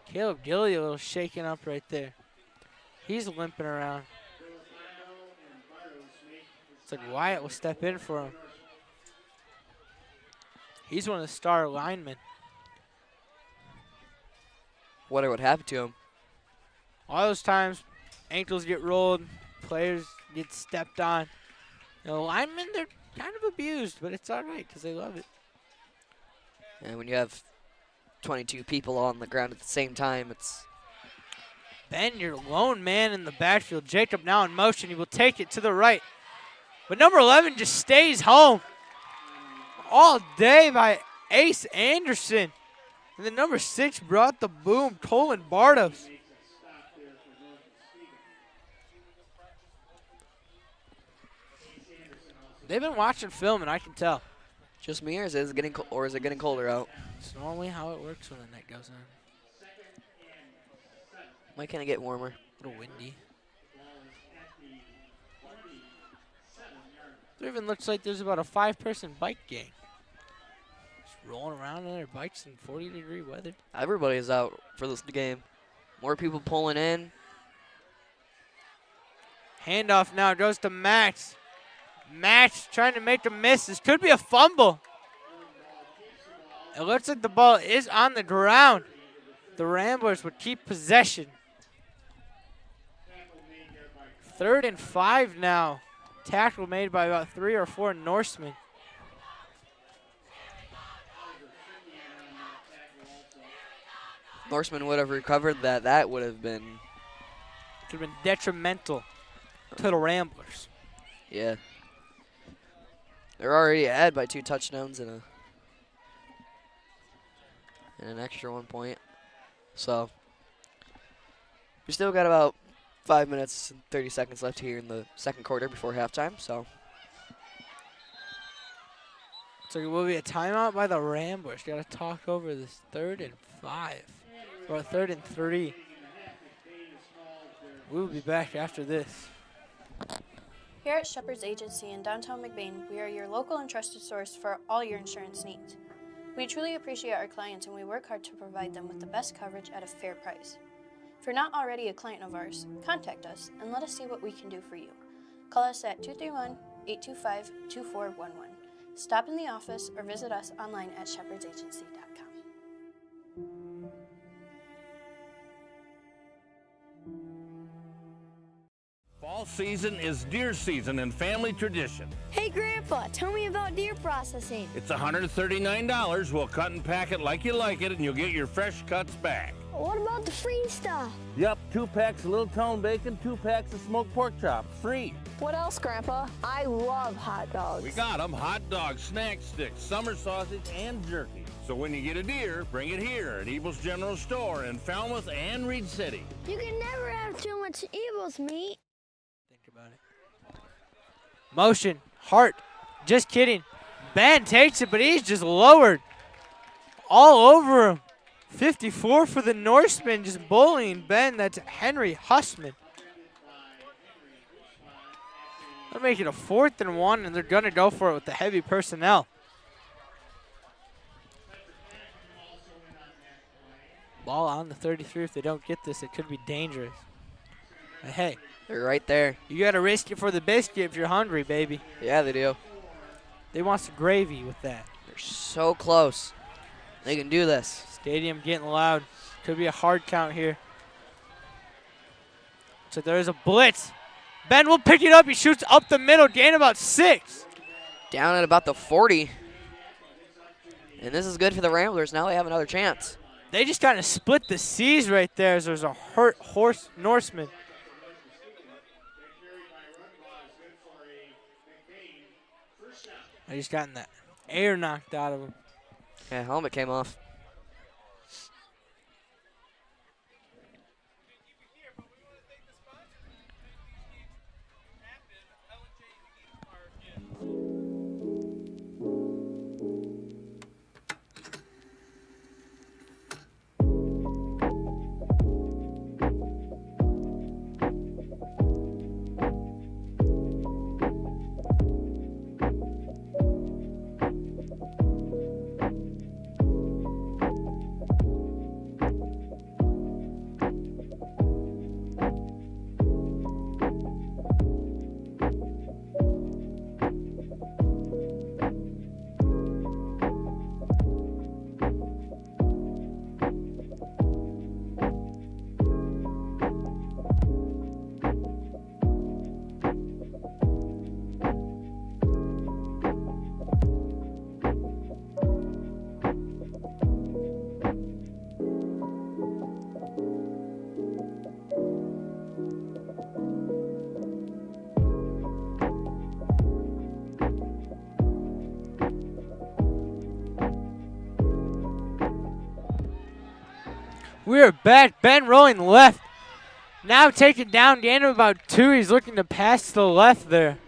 Caleb Gilly a little shaken up right there. He's limping around. It's like Wyatt will step in for him. He's one of the star linemen. What would happen to him? All those times, ankles get rolled, players get stepped on. You know, linemen, they're kind of abused, but it's all right because they love it. And when you have 22 people on the ground at the same time, it's... Ben, your lone man in the backfield. Jacob now in motion. He will take it to the right. But number 11 just stays home all day by Ace Anderson. And then number 6 brought the boom, Colin Bartos. They've been watching film, and I can tell. Just me, or is it getting colder out? It's normally how it works when the net goes on. Why can't it get warmer? A little windy. There even looks like there's about a 5-person bike gang. Just rolling around on their bikes in 40-degree weather. Everybody's out for this game. More people pulling in. Handoff now goes to Max. Max trying to make a miss. This could be a fumble. It looks like the ball is on the ground. The Ramblers would keep possession. 3rd and 5 now. Tackle made by about 3 or 4 Norsemen. Norsemen would have recovered that, that would have been. Could have been detrimental to the Ramblers. Yeah. They're already ahead by 2 touchdowns and an extra 1 point. So we still got about 5 minutes and 30 seconds left here in the second quarter before halftime. So it will be a timeout by the Ramblers. Got to talk over this 3rd and 5 or 3rd and 3. We'll be back after this. Here at Shepherd's Agency in downtown McBain, we are your local and trusted source for all your insurance needs. We truly appreciate our clients and we work hard to provide them with the best coverage at a fair price. If you're not already a client of ours, contact us and let us see what we can do for you. Call us at 231-825-2411. Stop in the office or visit us online at shepherdsagency.com. Fall season is deer season and family tradition. Hey, Grandpa, tell me about deer processing. It's $139. We'll cut and pack it like you like it, and you'll get your fresh cuts back. What about the free stuff? Yep, 2 packs of Little Town bacon, 2 packs of smoked pork chops, free. What else, Grandpa? I love hot dogs. We got them: hot dogs, snack sticks, summer sausage, and jerky. So when you get a deer, bring it here at Ebel's General Store in Falmouth and Reed City. You can never have too much Ebel's meat. Think about it. Motion, Hart, just kidding. Ben takes it, but he's just lowered all over him. 54 for the Norsemen, just bullying Ben. That's Henry Hussman. They'll make it a 4th and 1, and they're going to go for it with the heavy personnel. Ball on the 33. If they don't get this, it could be dangerous. But hey, they're right there. You got to risk it for the biscuit if you're hungry, baby. Yeah, they do. They want some gravy with that. They're so close. They can do this. Stadium getting loud. Could be a hard count here. So there is a blitz. Ben will pick it up. He shoots up the middle. Gain about 6. Down at about the 40. And this is good for the Ramblers. Now they have another chance. They just kind of split the seas right there as there's a hurt horse Norseman. I just gotten that air knocked out of him. Yeah, helmet came off. We are back. Ben rolling left. Now taken down. Gain of about 2. He's looking to pass to the left there.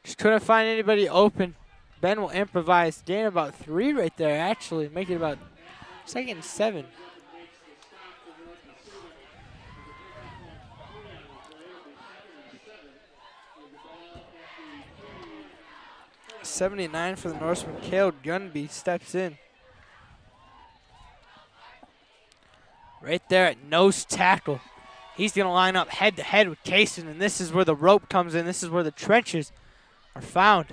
Just couldn't find anybody open. Ben will improvise. Gain of about 3 right there, actually. Make it about 2nd and 7. .79 for the Norseman. Cale Gunby steps in. Right there at nose tackle. He's going to line up head-to-head with Kaysen, and this is where the rope comes in. This is where the trenches are found.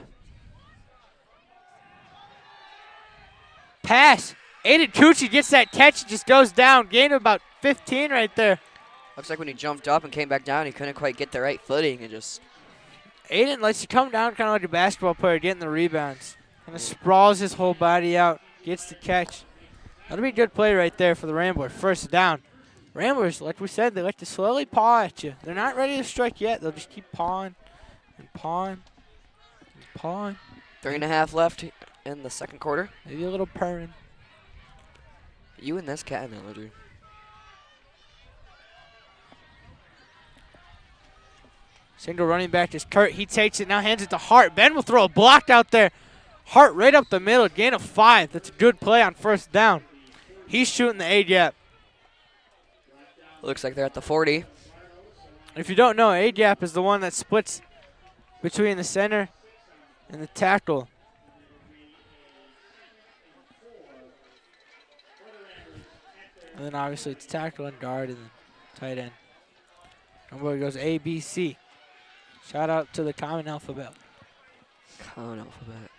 Pass. Aiden Cucci gets that catch and just goes down. Gain of about 15 right there. Looks like when he jumped up and came back down, he couldn't quite get the right footing and just... Aiden lets you come down kind of like a basketball player, getting the rebounds. Kind of sprawls his whole body out, gets the catch. That'll be a good play right there for the Ramblers. First down. Ramblers, like we said, they like to slowly paw at you. They're not ready to strike yet. They'll just keep pawing and pawing and pawing. 3.5 left in the second quarter. Maybe a little purring. You and this cat analogy. Single running back is Kurt. He takes it, now hands it to Hart. Ben will throw a block out there. Hart right up the middle, gain of 5. That's a good play on first down. He's shooting the A-gap. Looks like they're at the 40. If you don't know, A-gap is the one that splits between the center and the tackle. And then obviously it's tackle and guard and then tight end. And where it goes A, B, C. Shout out to the common alphabet. Common alphabet.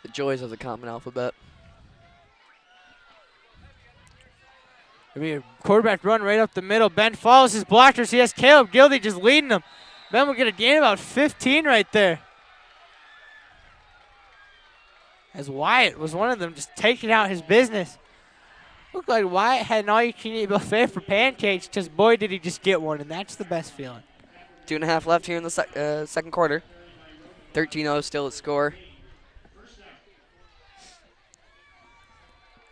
The joys of the common alphabet. It'll be a quarterback run right up the middle. Ben follows his blockers. He has Caleb Gildy just leading him. Ben will get a gain of about 15 right there. As Wyatt was one of them just taking out his business. Looked like Wyatt had an all-you-can-eat buffet for pancakes, because boy did he just get one, and that's the best feeling. 2.5 left here in the second quarter. 13-0 still at score.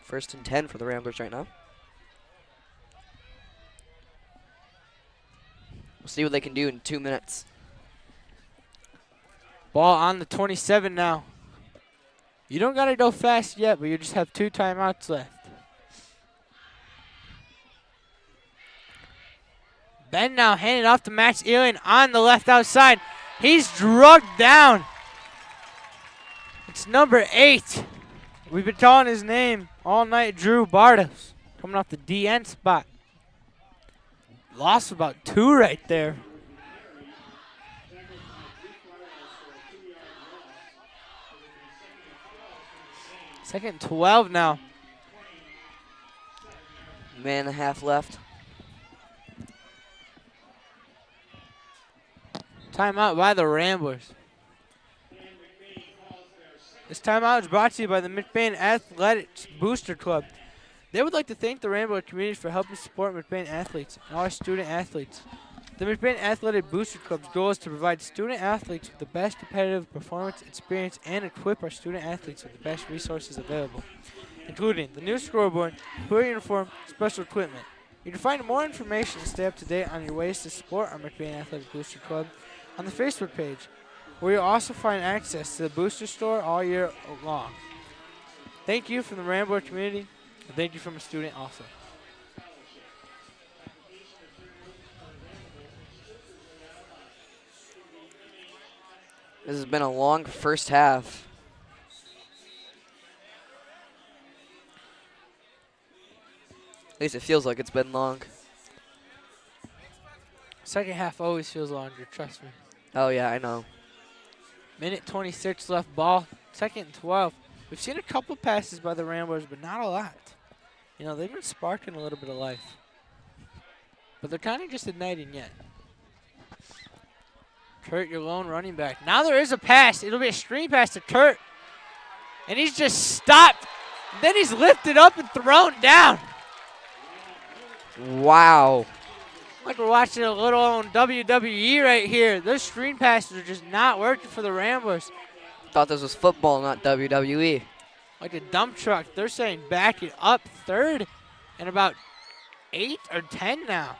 First and 10 for the Ramblers right now. We'll see what they can do in 2 minutes. Ball on the 27 now. You don't got to go fast yet, but you just have 2 timeouts left. Ben now handing off to Max Elian on the left outside. He's drugged down. It's number 8. We've been calling his name all night, Drew Bartos, coming off the DN spot. Lost about 2 right there. Second and 12 now. Man and a half left. Timeout by the Ramblers. This timeout is brought to you by the McBain Athletics Booster Club. They would like to thank the Rambler community for helping support McBain athletes and all our student athletes. The McBain Athletic Booster Club's goal is to provide student athletes with the best competitive performance experience and equip our student athletes with the best resources available, including the new scoreboard, player uniform, special equipment. You can find more information and stay up to date on your ways to support our McBain Athletic Booster Club on the Facebook page, where you'll also find access to the booster store all year long. Thank you from the Rambler community, and thank you from a student also. This has been a long first half. At least it feels like it's been long. Second half always feels longer, trust me. Oh, yeah, I know. Minute 26 left, ball, second and 12. We've seen a couple passes by the Ramblers, but not a lot. You know, they've been sparking a little bit of life. But they're kind of just igniting yet. Kurt, your lone running back. Now there is a pass. It'll be a screen pass to Kurt. And he's just stopped. Then he's lifted up and thrown down. Wow. Like we're watching a little on WWE right here. Those screen passes are just not working for the Ramblers. Thought this was football, not WWE. Like a dump truck. They're saying back it up, third and about 8 or 10 now.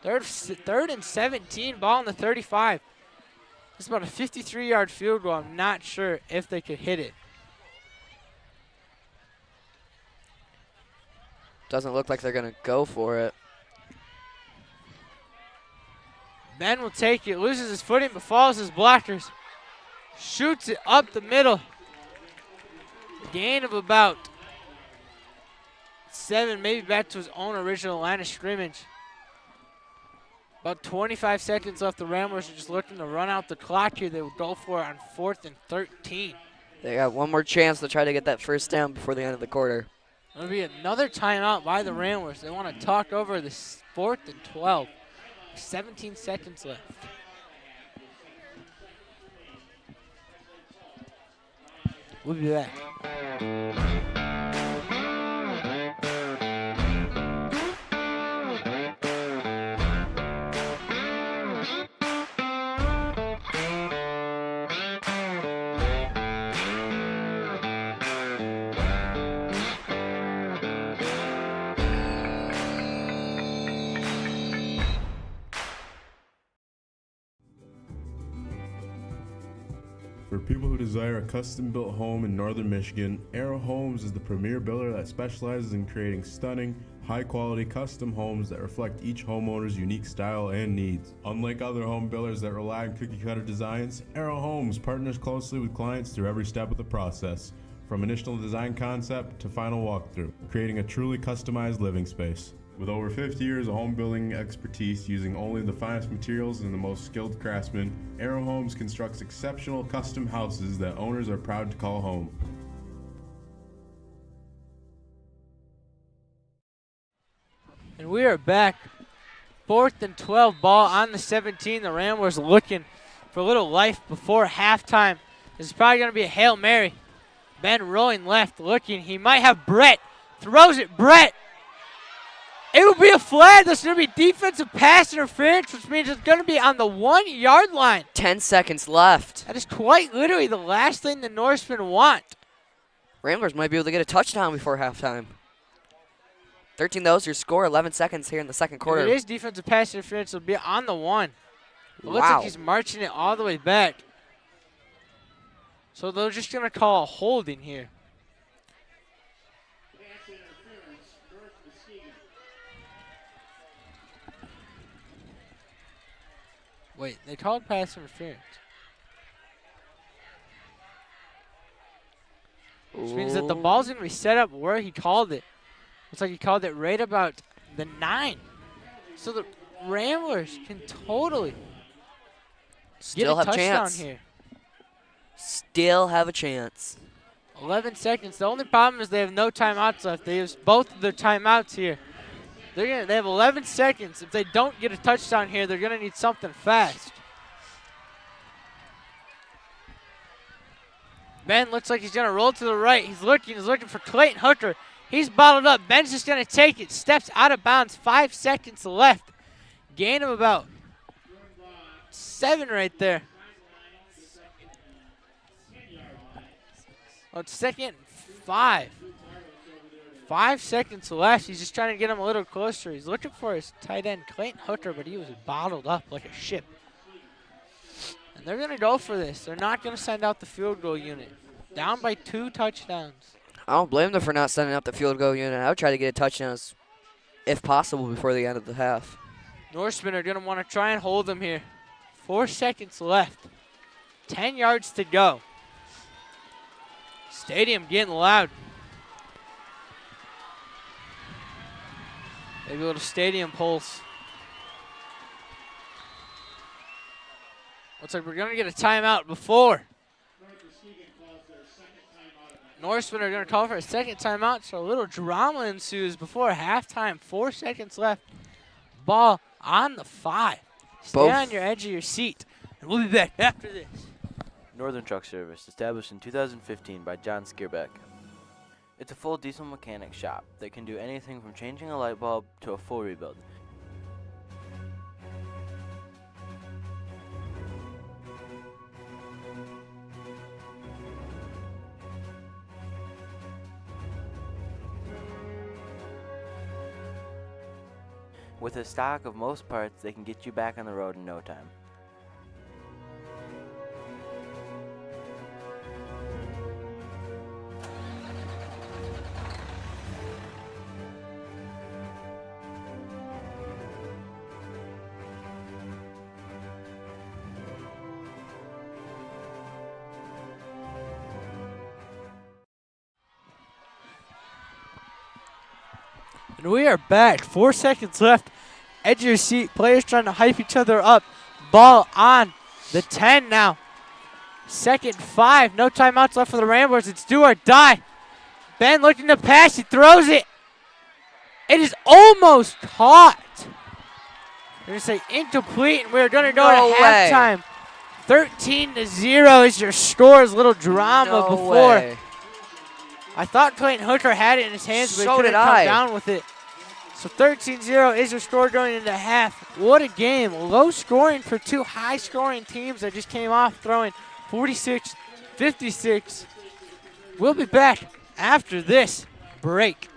Third and 17, ball on the 35. It's about a 53-yard field goal. I'm not sure if they could hit it. Doesn't look like they're going to go for it. Ben will take it, loses his footing, but follows his blockers. Shoots it up the middle. Gain of about 7, maybe back to his own original line of scrimmage. About 25 seconds left. The Ramblers are just looking to run out the clock here. They will go for it on 4th and 13. They got one more chance to try to get that first down before the end of the quarter. It'll be another timeout by the Ramblers. They want to talk over this 4th and 12. 17 seconds left. We'll be back. For people who desire a custom-built home in northern Michigan, Arrow Homes is the premier builder that specializes in creating stunning, high-quality custom homes that reflect each homeowner's unique style and needs. Unlike other home builders that rely on cookie-cutter designs, Arrow Homes partners closely with clients through every step of the process, from initial design concept to final walkthrough, creating a truly customized living space. With over 50 years of home building expertise using only the finest materials and the most skilled craftsmen, Arrow Homes constructs exceptional custom houses that owners are proud to call home. And we are back. 4th and 12, ball on the 17. The Ramblers looking for a little life before halftime. This is probably going to be a Hail Mary. Ben rolling left, looking. He might have Brett. Throws it, Brett. It will be a flag. That's going to be defensive pass interference, which means it's going to be on the 1 yard line. 10 seconds left. That is quite literally the last thing the Norsemen want. Ramblers might be able to get a touchdown before halftime. 13 those, your score, 11 seconds here in the second quarter. If it is defensive pass interference, it'll be on the 1. It looks Wow. like he's marching it all the way back. So they're just going to call a holding here. Wait, they called pass interference. Which means that the ball's going to be set up where he called it. Looks like he called it right about the 9. So the Ramblers can totally Still get a have touchdown chance. here. Still have a chance. 11 seconds. The only problem is they have no timeouts left. They use both of their timeouts here. They have 11 seconds. If they don't get a touchdown here, they're going to need something fast. Ben looks like he's going to roll to the right. He's looking for Clayton Hooker. He's bottled up. Ben's just going to take it. Steps out of bounds. 5 seconds left. Gain of about 7 right there. Oh, it's 2nd and 5. 5 seconds left. He's just trying to get him a little closer. He's looking for his tight end, Clayton Hooker, but he was bottled up like a ship. And they're going to go for this. They're not going to send out the field goal unit. Down by 2 touchdowns. I don't blame them for not sending out the field goal unit. I would try to get a touchdown if possible before the end of the half. Norsemen are going to want to try and hold them here. 4 seconds left. 10 yards to go. Stadium getting loud. Maybe a little stadium pulse. Looks like we're going to get a timeout before. Norsemen are going to call for a second timeout, so a little drama ensues before halftime. 4 seconds left. Ball on the 5. Stay on your edge of your seat, and we'll be back after this. Northern Truck Service, established in 2015 by John Skierbeck. It's a full diesel mechanic shop that can do anything from changing a light bulb to a full rebuild. With a stock of most parts, they can get you back on the road in no time. And we are back. 4 seconds left. Edge of your seat. Players trying to hype each other up. Ball on the 10 now. 2nd 5. No timeouts left for the Ramblers. It's do or die. Ben looking to pass. He throws it. It is almost caught. They're going to say incomplete, and we're going to go to halftime. 13-0 is your score. Is a little drama before. Way. I thought Clayton Hooker had it in his hands, but So he couldn't did come I. down with it. So 13-0 is your score going into half. What a game. Low scoring for 2 high scoring teams that just came off throwing 46-56. We'll be back after this break.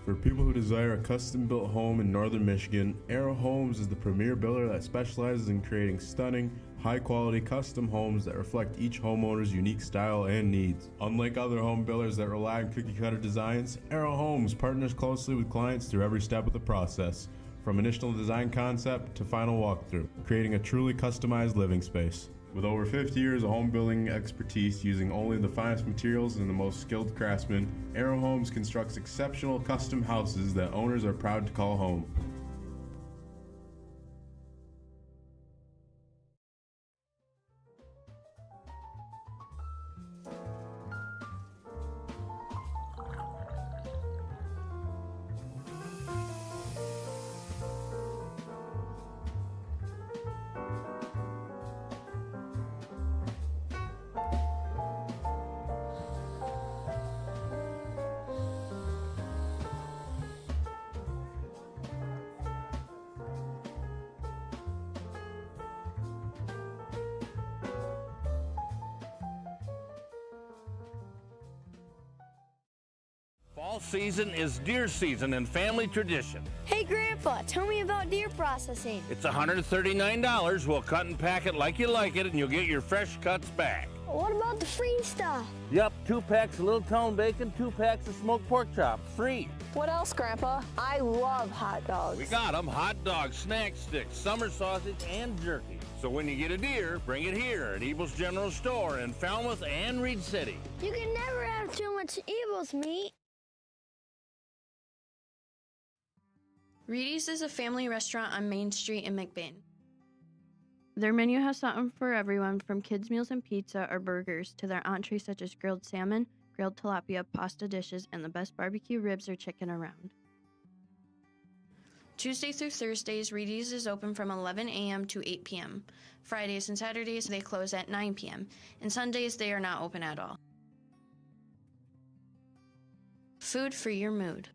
For people who desire a custom-built home in northern Michigan, Arrow Homes is the premier builder that specializes in creating stunning, high-quality custom homes that reflect each homeowner's unique style and needs. Unlike other home builders that rely on cookie-cutter designs, Arrow Homes partners closely with clients through every step of the process, from initial design concept to final walkthrough, creating a truly customized living space. With over 50 years of home building expertise using only the finest materials and the most skilled craftsmen, Arrow Homes constructs exceptional custom houses that owners are proud to call home. Fall season is deer season and family tradition. Hey, Grandpa, tell me about deer processing. It's $139. We'll cut and pack it like you like it, and you'll get your fresh cuts back. What about the free stuff? Yep, 2 packs of Little Town bacon, 2 packs of smoked pork chops, free. What else, Grandpa? I love hot dogs. We got them: hot dogs, snack sticks, summer sausage, and jerky. So when you get a deer, bring it here at Ebel's General Store in Falmouth and Reed City. You can never have too much Ebel's meat. Reedy's is a family restaurant on Main Street in McBain. Their menu has something for everyone, from kids' meals and pizza or burgers to their entrees such as grilled salmon, grilled tilapia, pasta dishes, and the best barbecue ribs or chicken around. Tuesday through Thursdays, Reedy's is open from 11 a.m. to 8 p.m. Fridays and Saturdays, they close at 9 p.m. And Sundays, they are not open at all. Food for your mood.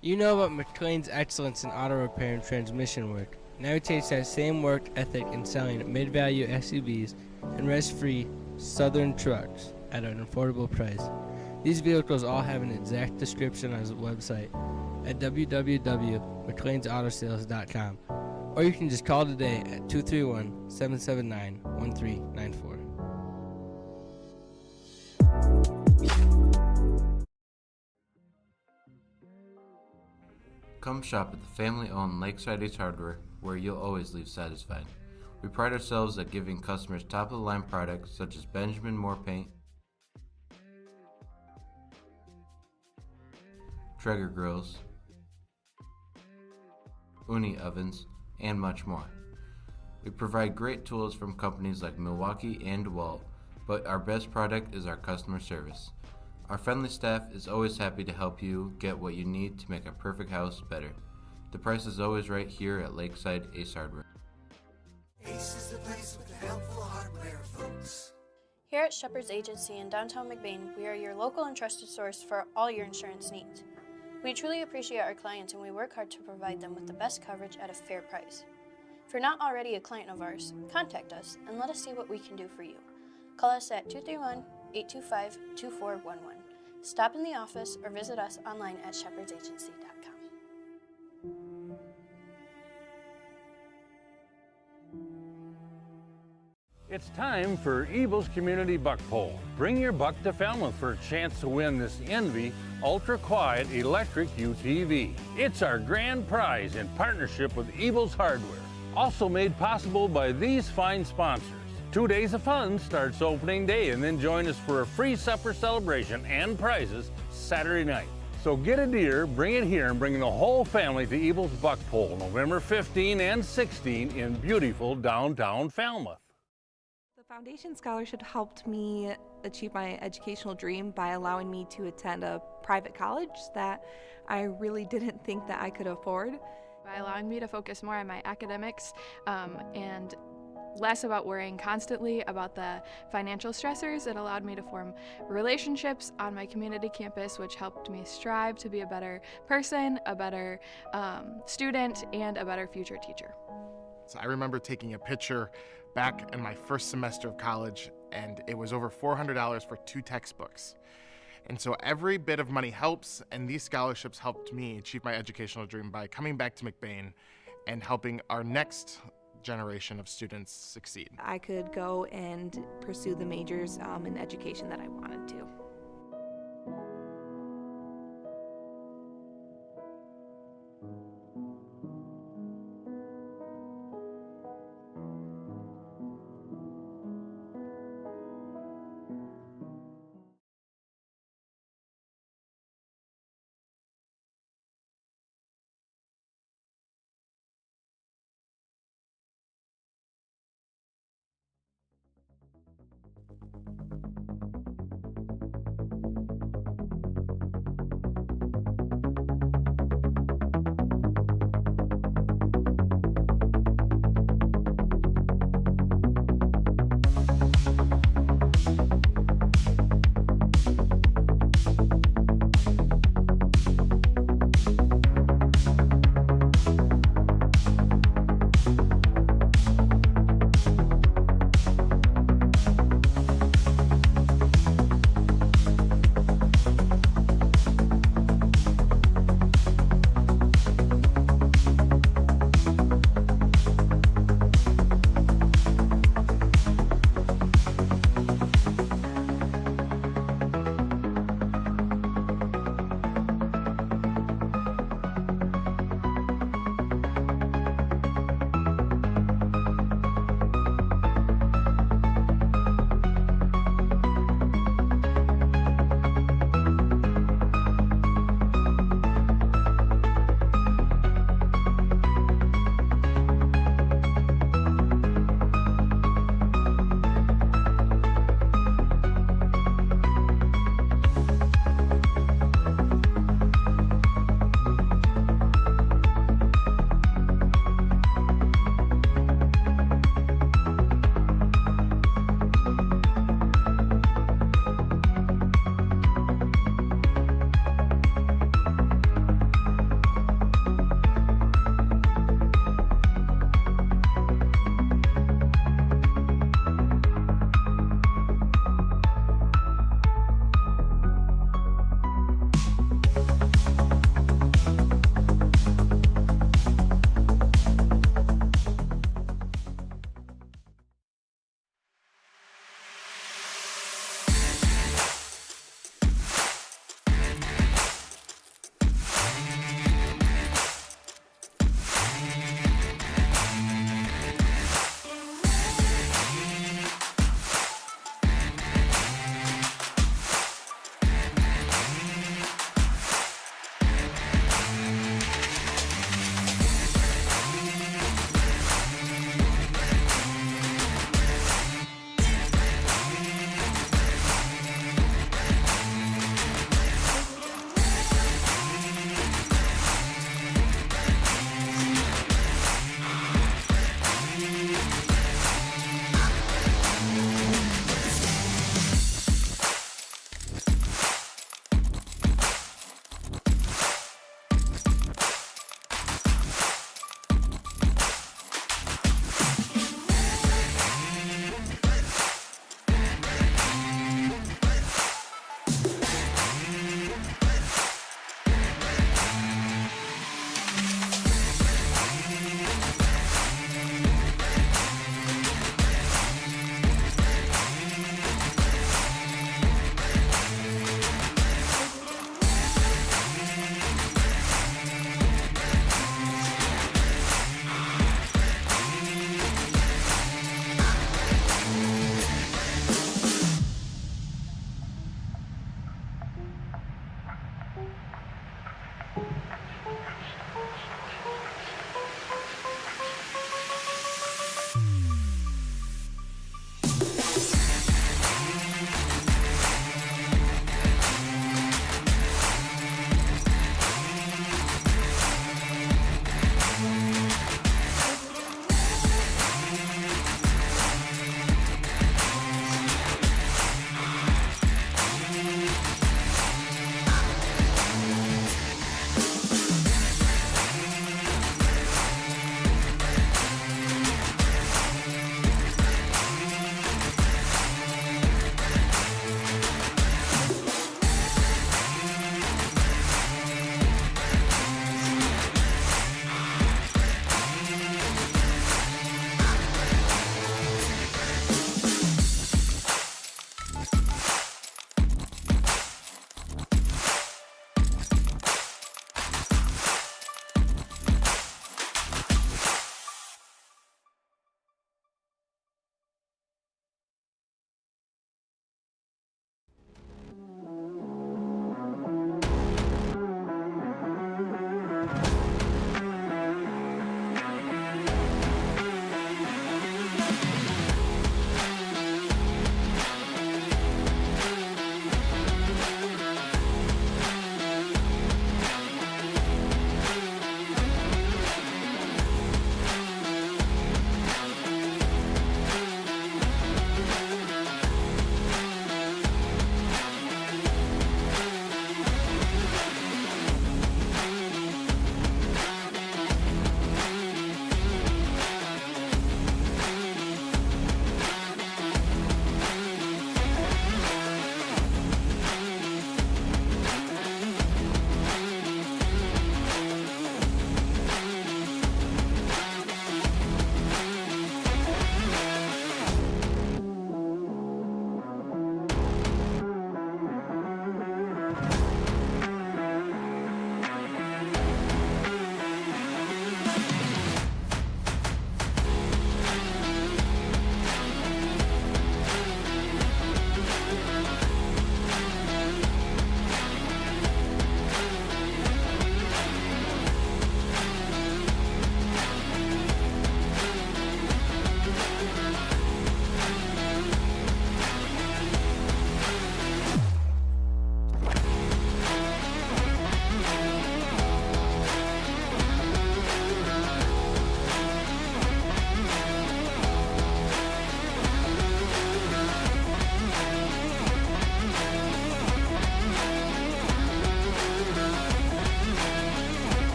You know about McLain's excellence in auto repair and transmission work. Now he takes that same work ethic in selling mid-value SUVs and rest-free Southern trucks at an affordable price. These vehicles all have an exact description on his website at www.mclainsautosales.com, or you can just call today at 231-779-1394. Come shop at the family-owned Lakeside Ace Hardware, where you'll always leave satisfied. We pride ourselves at giving customers top-of-the-line products such as Benjamin Moore paint, Traeger grills, Uni ovens, and much more. We provide great tools from companies like Milwaukee and DeWalt, but our best product is our customer service. Our friendly staff is always happy to help you get what you need to make a perfect house better. The price is always right here at Lakeside Ace Hardware. Ace is the place with the helpful hardware, folks. Here at Shepherd's Agency in downtown McBain, we are your local and trusted source for all your insurance needs. We truly appreciate our clients and we work hard to provide them with the best coverage at a fair price. If you're not already a client of ours, contact us and let us see what we can do for you. Call us at 231-825-2411. Stop in the office or visit us online at shepherdsagency.com. It's time for Evil's Community Buck Poll. Bring your buck to Falmouth for a chance to win this Envy ultra-quiet electric UTV. It's our grand prize in partnership with Evil's Hardware. Also made possible by these fine sponsors. 2 days of fun starts opening day, and then join us for a free supper celebration and prizes Saturday night. So get a deer, bring it here, and bring the whole family to Evil's Buck Poll, November 15 and 16 in beautiful downtown Falmouth. The Foundation Scholarship helped me achieve my educational dream by allowing me to attend a private college that I really didn't think that I could afford. By allowing me to focus more on my academics and less about worrying constantly about the financial stressors, it allowed me to form relationships on my community campus, which helped me strive to be a better person, a better student, and a better future teacher. So I remember taking a picture back in my first semester of college, and it was over $400 for 2 textbooks. And so every bit of money helps, and these scholarships helped me achieve my educational dream by coming back to McBain and helping our next generation of students succeed. I could go and pursue the majors in education that I wanted to.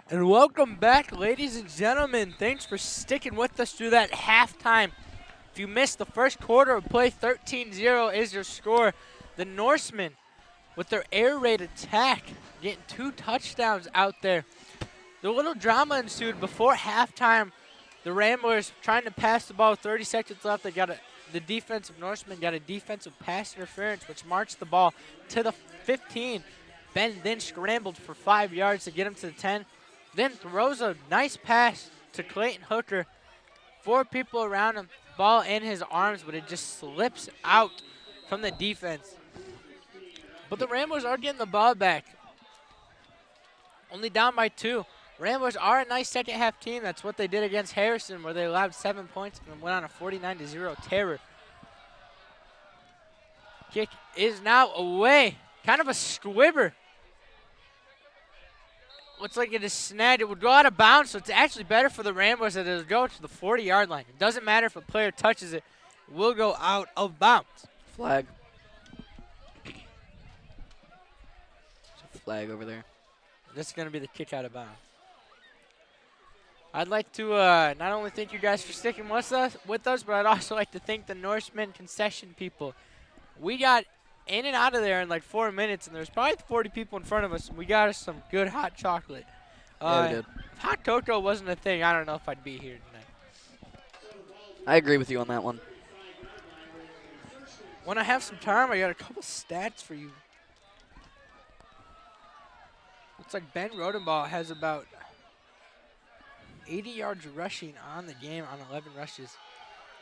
And welcome back, ladies and gentlemen. Thanks for sticking with us through that halftime. If you missed the first quarter of play, 13-0 is your score. The Norsemen, with their air raid attack, getting 2 touchdowns out there. The little drama ensued before halftime. The Ramblers trying to pass the ball, 30 seconds left. They got the defensive Norsemen got a defensive pass interference, which marched the ball to the 15. Ben then scrambled for 5 yards to get him to the 10. Then throws a nice pass to Clayton Hooker. 4 people around him, ball in his arms, but it just slips out from the defense. But the Ramblers are getting the ball back. Only down by 2. Ramblers are a nice second half team. That's what they did against Harrison, where they allowed 7 points and went on a 49-0 terror. Kick is now away. Kind of a squibber. looks like it is snagged. It would go out of bounds, so it's actually better for the Ramblers that it will go to the 40-yard line. It doesn't matter if a player touches it. It will go out of bounds. Flag. There's a flag over there. This is going to be the kick out of bounds. I'd like to not only thank you guys for sticking with us, but I'd also like to thank the Norsemen concession people. We got in and out of there in like 4 minutes, and there's probably 40 people in front of us, and we got us some good hot chocolate. Yeah, we did. If hot cocoa wasn't a thing, I don't know if I'd be here tonight. I agree with you on that one. When I have some time, I got a couple stats for you. Looks like Ben Rodenbaugh has about 80 yards rushing on the game on 11 rushes.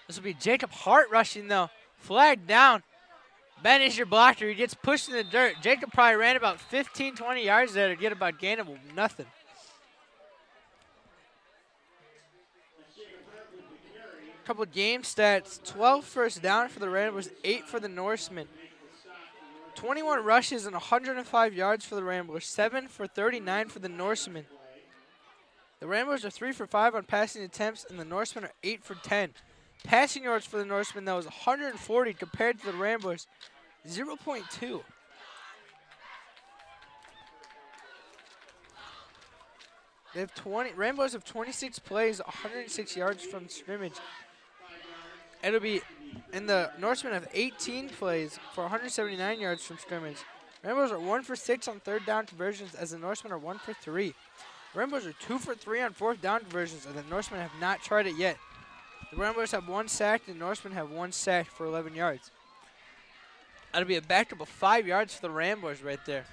This will be Jacob Hart rushing, though. Flag down. Ben is your blocker. He gets pushed in the dirt. Jacob probably ran about 15, 20 yards there to get about gain of nothing. Couple of game stats. 12 first down for the Ramblers, 8 for the Norsemen. 21 rushes and 105 yards for the Ramblers, 7 for 39 for the Norsemen. The Ramblers are 3 for 5 on passing attempts, and the Norsemen are 8 for 10. Passing yards for the Norsemen, that was 140 compared to the Ramblers, 0.2. They have Ramblers have 26 plays, 106 yards from scrimmage. It'll be, and the Norsemen have 18 plays for 179 yards from scrimmage. Ramblers are 1 for 6 on third down conversions, as the Norsemen are 1 for 3. Ramblers are 2 for 3 on fourth down conversions, and the Norsemen have not tried it yet. The Ramblers have 1 sack, and the Norsemen have 1 sack for 11 yards. That'll be a backup of 5 yards for the Ramblers right there.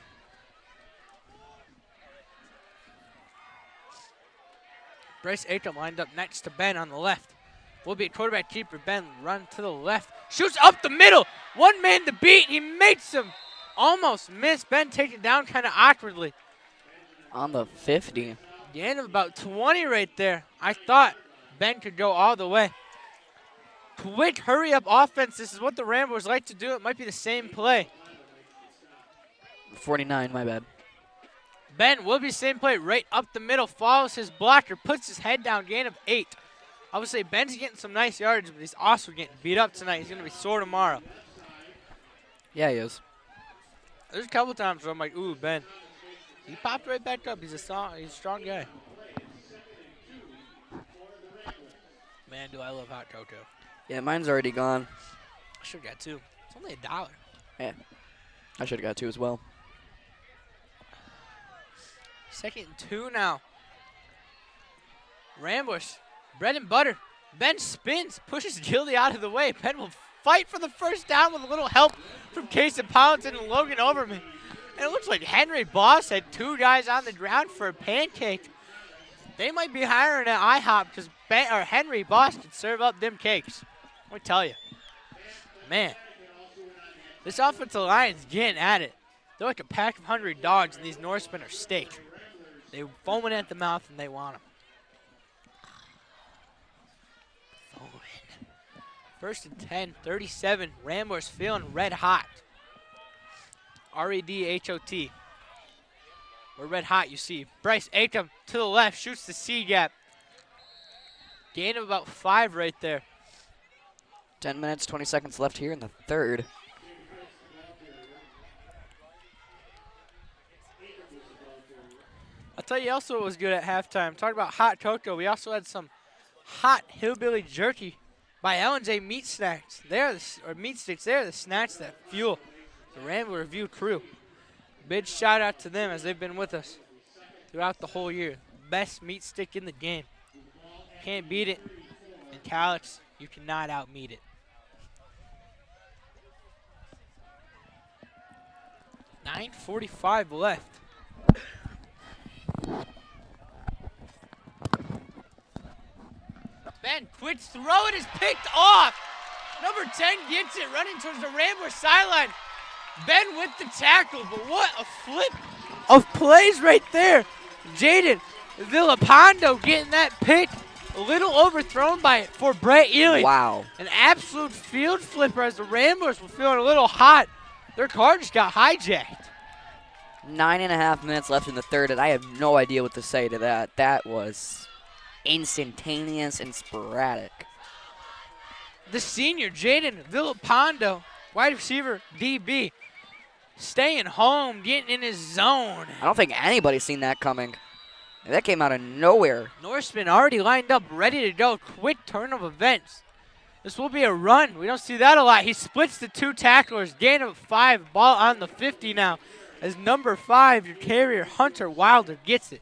Bryce Aiken lined up next to Ben on the left. Will be a quarterback keeper. Ben run to the left. Shoots up the middle. One man to beat. He makes him. Almost missed. Ben taken down kind of awkwardly. On the 50. Gain of about 20 right there. I thought Ben could go all the way. Quick hurry-up offense. This is what the Ramblers like to do. It might be the same play. 49, my bad. Ben will be same play. Right up the middle. Follows his blocker. Puts his head down. Gain of 8. I would say Ben's getting some nice yards, but he's also getting beat up tonight. He's going to be sore tomorrow. Yeah, he is. There's a couple times where I'm like, ooh, Ben. He popped right back up. He's a strong guy. Man, do I love hot cocoa. Yeah, mine's already gone. I should have got 2. It's only $1. Yeah, I should have got 2 as well. 2nd and 2 now. Ramblers, bread and butter. Ben spins, pushes Gildy out of the way. Ben will fight for the first down with a little help from Casey Powellton and Logan Overman. And it looks like Henry Boss had 2 guys on the ground for a pancake. They might be hiring at IHOP because Henry Boss could serve up them cakes. Let me tell you. Man, this offensive line is getting at it. They're like a pack of hungry dogs, and these Norsemen are steak. They're foaming at the mouth, and they want them. Foaming. 1st and 10, 37. Ramblers feeling red hot. R-E-D-H-O-T. We're red hot, you see. Bryce Aiken to the left, shoots the C gap. Gain of about 5 right there. 10 minutes, 20 seconds left here in the third. I'll tell you also what was good at halftime. Talking about hot cocoa, we also had some hot hillbilly jerky by L&J Meat Snacks. Meat Sticks. They're the snacks that fuel the Rambler Review crew. Big shout out to them as they've been with us throughout the whole year. Best meat stick in the game. Can't beat it. And Calix, you cannot outmeat it. 9:45 left. Ben, quick throw, it is picked off. Number 10 gets it, running towards the Rambler sideline. Ben with the tackle, but what a flip of plays right there. Jaden Villapando getting that pick. A little overthrown for Brett Ely. Wow. An absolute field flipper as the Ramblers were feeling a little hot. Their car just got hijacked. 9.5 minutes left in the third, and I have no idea what to say to that. That was instantaneous and sporadic. The senior, Jaden Villapando, wide receiver, DB, staying home, getting in his zone. I don't think anybody's seen that coming. That came out of nowhere. Norsemen already lined up, ready to go. Quick turn of events. This will be a run. We don't see that a lot. He splits the 2 tacklers, gain of 5, ball on the 50 now. As number 5, your carrier, Hunter Wilder, gets it.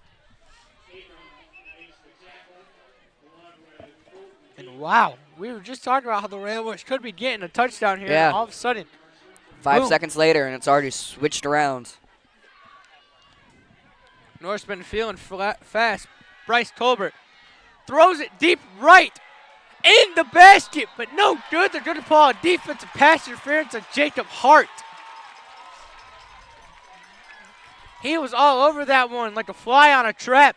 And wow, we were just talking about how the Ramblers could be getting a touchdown here. Yeah. And all of a sudden, 5 boom. seconds later, and it's already switched around. Norseman feeling fast. Bryce Colbert throws it deep right in the basket, but no good. They're going to call a defensive pass interference on Jacob Hart. He was all over that one like a fly on a trap.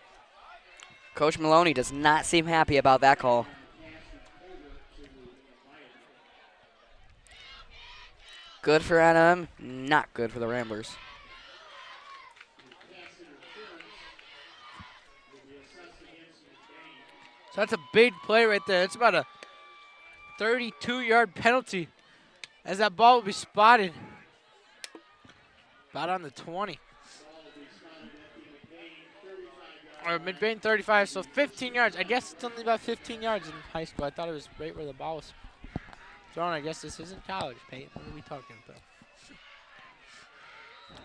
Coach Maloney does not seem happy about that call. Good for Adam, not good for the Ramblers. So that's a big play right there. It's about a 32-yard penalty as that ball will be spotted about on the 20. Or McBain 35, so 15 yards. I guess it's only about 15 yards in high school. I thought it was right where the ball was thrown. I guess this isn't college, Peyton. What are we talking about?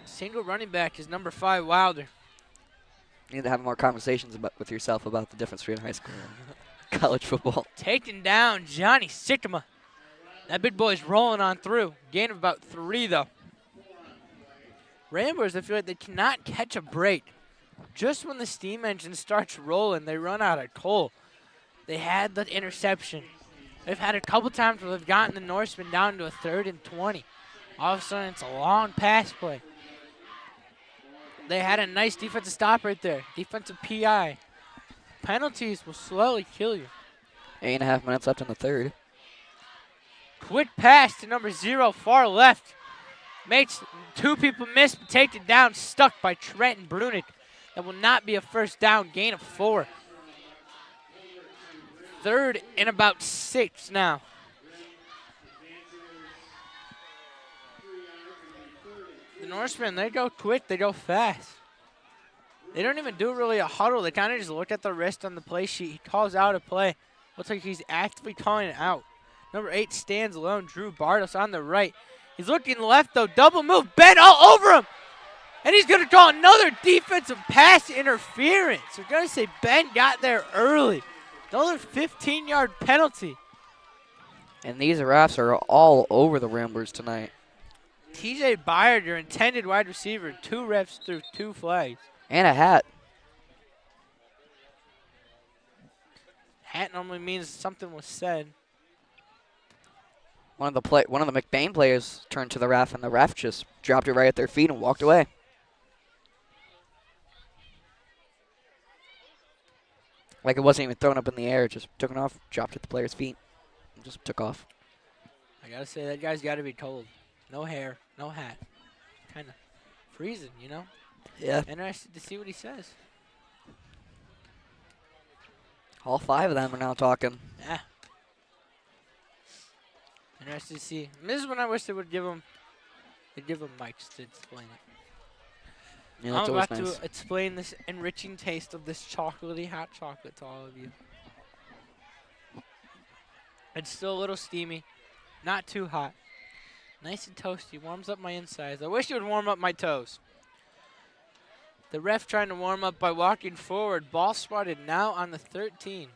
Single running back is number 5, Wilder. You need to have more conversations with yourself about the difference between high school and college football. Taking down Johnny Sickema. That big boy's rolling on through. Gain of about 3, though. Ramblers, I feel like they cannot catch a break. Just when the steam engine starts rolling, they run out of coal. They had the interception. They've had a couple times where they've gotten the Norsemen down to a 3rd and 20. All of a sudden, it's a long pass play. They had a nice defensive stop right there. Defensive PI. Penalties will slowly kill you. 8.5 minutes left in the third. Quick pass to number 0, far left. Makes 2 people miss, but takes it down, stuck by Trenton Brunick. That will not be a first down, gain of 4. 3rd and about 6 now. The Norsemen, they go quick, they go fast. They don't even do really a huddle. They kind of just look at the wrist on the play sheet. He calls out a play. Looks like he's actively calling it out. Number 8 stands alone. Drew Bartos on the right. He's looking left, though. Double move. Ben all over him. And he's going to call another defensive pass interference. We're going to say Ben got there early. Another 15-yard penalty. And these refs are all over the Ramblers tonight. TJ Byard, your intended wide receiver. 2 refs threw 2 flags. And a hat. Hat normally means something was said. One of the McBain players turned to the ref, and the ref just dropped it right at their feet and walked away. Like it wasn't even thrown up in the air, just took it off, dropped at the player's feet, and just took off. I gotta say, that guy's gotta be told. No hair, no hat. Kind of freezing, you know? Yeah. Interested to see what he says. All 5 of them are now talking. Yeah. Interested to see. This is when I wish they would give him mics to explain it. Yeah, that's I'm always about nice. to explain this enriching taste of this chocolatey hot chocolate to all of you. It's still a little steamy, not too hot. Nice and toasty, warms up my insides. I wish it would warm up my toes. The ref trying to warm up by walking forward. Ball spotted now on the 13.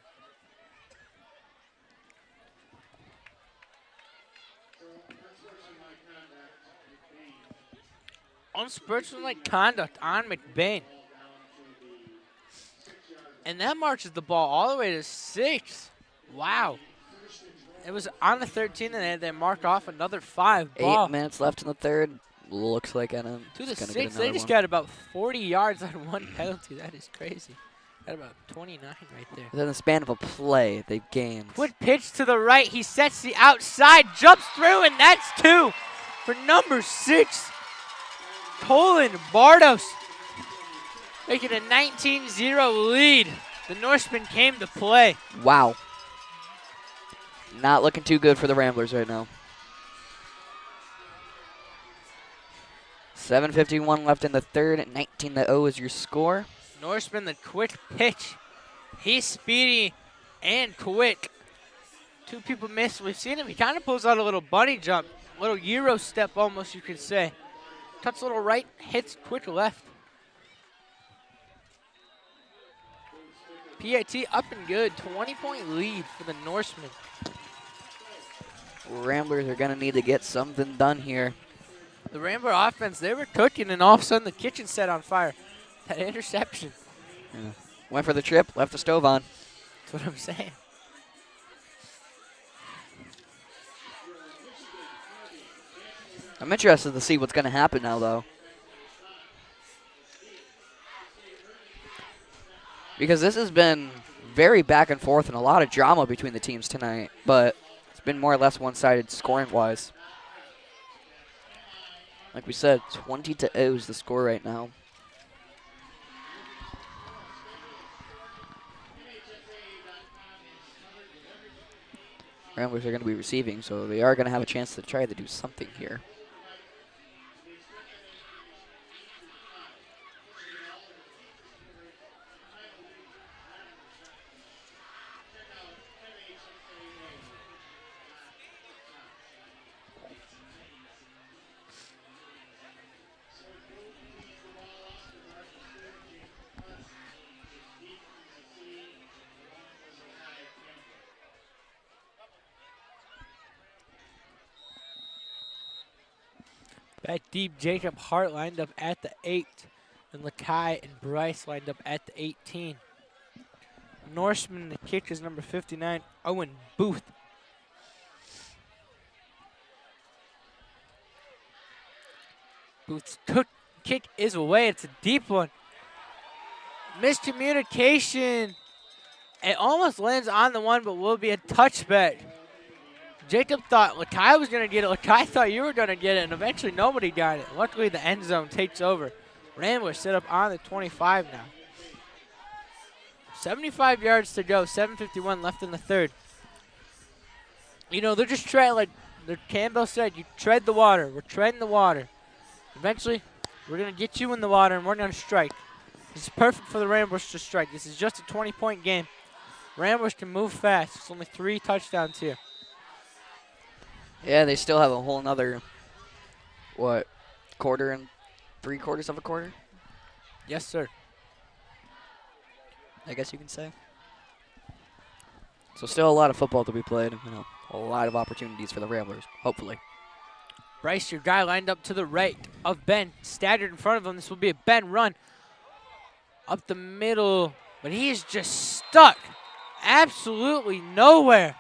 Unsportsmanlike conduct on McBain. And that marches the ball all the way to 6. Wow. It was on the 13, and they mark off another 5 ball. 8 minutes left in the third. Looks like To the 6, they they just got about 40 yards on 1 penalty. That is crazy. Got about 29 right there. Within the span of a play, they've gained. Quick pitch to the right. He sets the outside, jumps through, and that's 2 for number 6. Tolan Bardos making a 19-0 lead. The Norsemen came to play. Wow. Not looking too good for the Ramblers right now. 7:51 left in the third. 19-0 is your score. Norseman, the quick pitch. He's speedy and quick. Two people missed. We've seen him. He kind of pulls out a little bunny jump, a little Euro step almost, you could say. Cuts a little right, hits quick left. PIT up and good. 20-point lead for the Norsemen. Ramblers are going to need to get something done here. The Rambler offense, they were cooking, and all of a sudden the kitchen set on fire. That interception. Yeah. Went for the trip, left the stove on. That's what I'm saying. I'm interested to see what's going to happen now, though. Because this has been very back and forth and a lot of drama between the teams tonight, but it's been more or less one-sided scoring-wise. Like we said, 20-0 is the score right now. Ramblers are going to be receiving, so they are going to have a chance to try to do something here. Back deep, Jacob Hart lined up at the 8. And Lakai and Bryce lined up at the 18. Norseman, the kick is number 59, Owen Booth. Booth's kick is away. It's a deep one. Miscommunication. It almost lands on the one, but will be a touchback. Jacob thought Lakai was going to get it. Lakai thought you were going to get it, and eventually nobody got it. Luckily, the end zone takes over. Ramblers set up on the 25 now. 75 yards to go, 7:51 left in the third. You know, they're just trying, like Campbell said, you tread the water. We're treading the water. Eventually, we're going to get you in the water, and we're going to strike. This is perfect for the Ramblers to strike. This is just a 20-point game. Ramblers can move fast. It's only 3 touchdowns here. Yeah, they still have a whole nother, what, quarter and 3/4 of a quarter? Yes, sir. I guess you can say. So still a lot of football to be played. You know, a lot of opportunities for the Ramblers, hopefully. Bryce, your guy lined up to the right of Ben. Staggered in front of him. This will be a Ben run. Up the middle. But he is just stuck. Absolutely nowhere.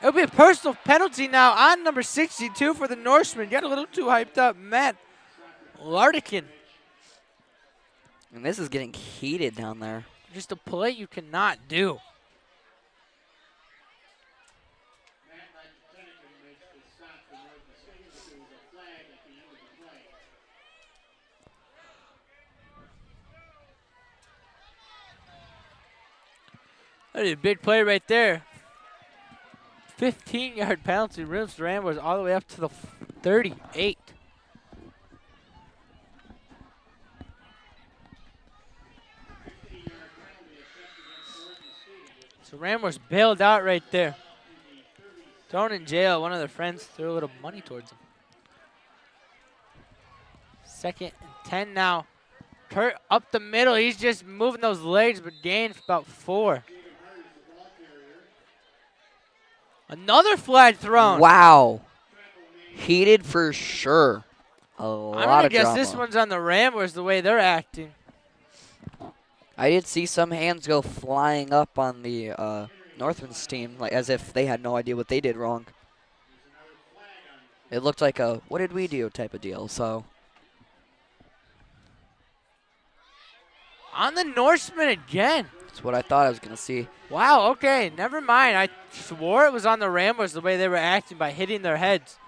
It'll be a personal penalty now on number 62 for the Norsemen. Got a little too hyped up. Matt Lardikin. And this is getting heated down there. Just a play you cannot do. That is a big play right there. 15-yard penalty rims the Ramblers all the way up to the 38. So Ramblers bailed out right there. Thrown in jail. One of their friends threw a little money towards him. 2nd and 10 now. Kurt up the middle. He's just moving those legs, but gained about 4. Another flag thrown. Wow. Heated for sure. A I'm lot going to of guess drama. this one's on the Ramblers the way they're acting. I did see some hands go flying up on the Northman's team, like as if they had no idea what they did wrong. It looked like a "what did we do" type of deal. So On the Norsemen again. that's what I thought I was going to see. Wow, okay, never mind. I swore it was on the Ramblers the way they were acting by hitting their heads.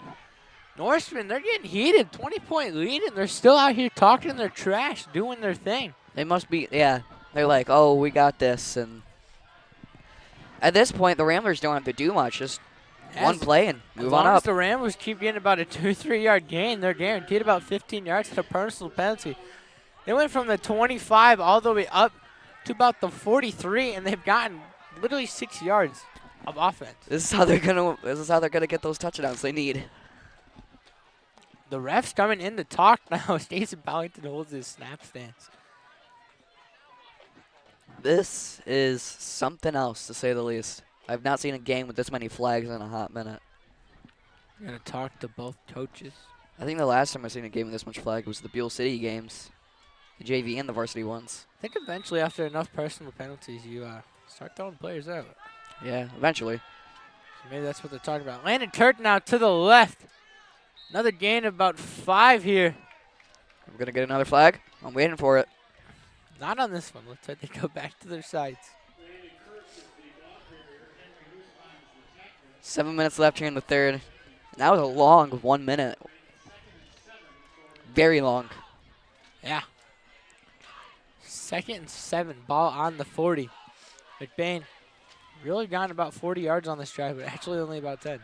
Norsemen, they're getting heated. 20-point lead, and they're still out here talking their trash, doing their thing. They must be, yeah. They're like, oh, we got this. And at this point, the Ramblers don't have to do much. Just one play and move on As long as up. the Ramblers keep getting about a 2-3 yard gain, they're guaranteed about 15 yards at a personal penalty. They went from the 25 all the way up to about the 43, and they've gotten literally 6 yards of offense. This is how they're gonna get those touchdowns they need. The ref's coming in to talk now. Stacey Ballington holds his snap stance. This is something else, to say the least. I've not seen a game with this many flags in a hot minute. We're going to talk to both coaches. I think the last time I seen a game with this much flag was the Buell City games, the JV and the varsity ones. I think eventually, after enough personal penalties, you start throwing players out. Yeah, eventually. So maybe that's what they're talking about. Landon Turton now to the left. Another gain of about 5 here. We're going to get another flag. I'm waiting for it. Not on this one. Looks like they go back to their sides. 7 minutes left here in the third. That was a long 1 minute. Very long. Yeah. 2nd and 7. Ball on the 40. McBain really gotten about 40 yards on this drive, but actually only about 10.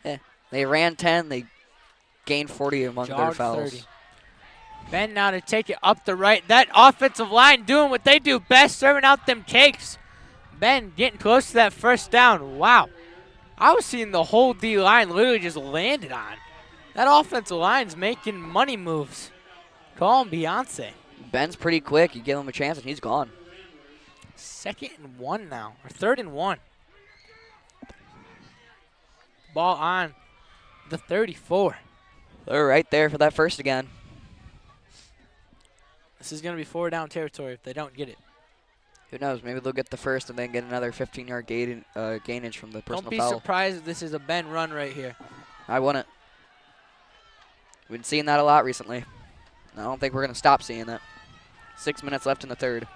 Yeah. They ran 10. They gained 40 among their fouls. 30. Ben now to take it up the right. That offensive line doing what they do best, serving out them cakes. Ben getting close to that first down. Wow. I was seeing the whole D-line literally just landed on. That offensive line's making money moves. Call him Beyonce. Ben's pretty quick. You give him a chance, and he's gone. 2nd and 1 now, or 3rd and 1. Ball on the 34. They're right there for that first again. This is going to be 4 down territory if they don't get it. Who knows? Maybe they'll get the first and then get another 15-yard gainage from the personal Don't be foul. surprised if this is a Ben run right here. I wouldn't. We've been seeing that a lot recently. I don't think we're going to stop seeing that. 6 minutes left in the third.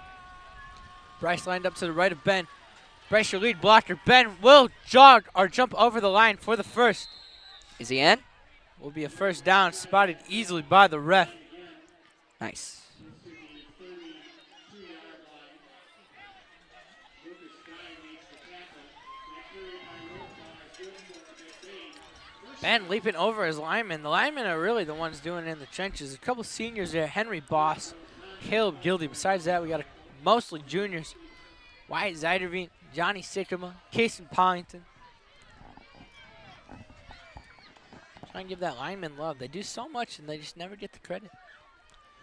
Bryce lined up to the right of Ben. Bryce, your lead blocker. Ben will jog or jump over the line for the first. Is he in? Will be a first down, spotted easily by the ref. Nice. Ben leaping over his linemen. The linemen are really the ones doing it in the trenches. A couple seniors there. Henry Boss, Caleb Gildy. Besides that, we got mostly juniors. Wyatt Zeiderveen, Johnny Sycamore, Kason Pollington. Try and give that lineman love. They do so much, and they just never get the credit.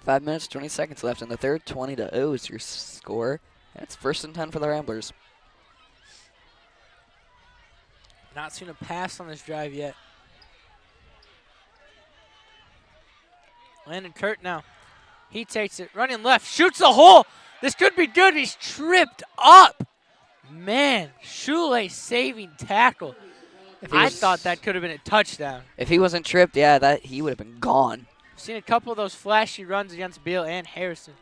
5 minutes, 20 seconds left in the third. 20-0 is your score. That's 1st and 10 for the Ramblers. Not seen a pass on this drive yet. Landon Kurt now. He takes it, running left, shoots a hole. This could be good. He's tripped up. Man, shoelace saving tackle. I thought that could have been a touchdown. If he wasn't tripped, yeah, he would have been gone. Seen a couple of those flashy runs against Beal and Harrison.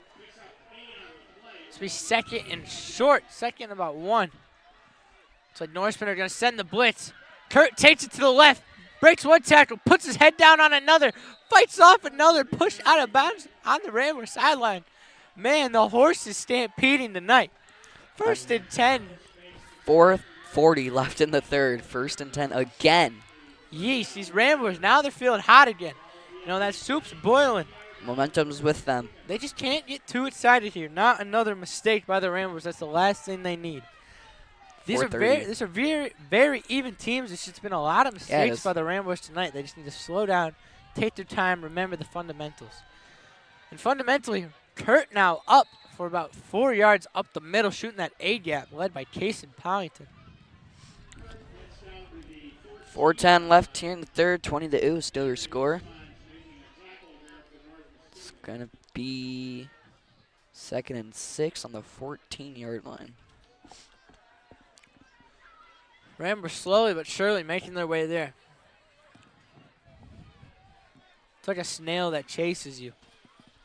This will be 2nd and short, 2nd and about 1. It's like Norsemen are going to send the blitz. Kurt takes it to the left, breaks one tackle, puts his head down on another, fights off another, pushed out of bounds on the Rambler sideline. Man, the horse is stampeding tonight. 1st and 10. 4:40 left in the third. 1st and 10 again. Yeesh, these Ramblers, now they're feeling hot again. You know, that soup's boiling. Momentum's with them. They just can't get too excited here. Not another mistake by the Ramblers. That's the last thing they need. These are very even teams. It's just been a lot of mistakes by the Ramblers tonight. They just need to slow down, take their time, remember the fundamentals. And fundamentally, Kurt now up for about 4 yards up the middle, shooting that A-gap, led by Kason Pollington. 4:10 left here in the third. 20-0 still your score. It's going to be 2nd and 6 on the 14-yard line. Ramblers slowly but surely making their way there. It's like a snail that chases you.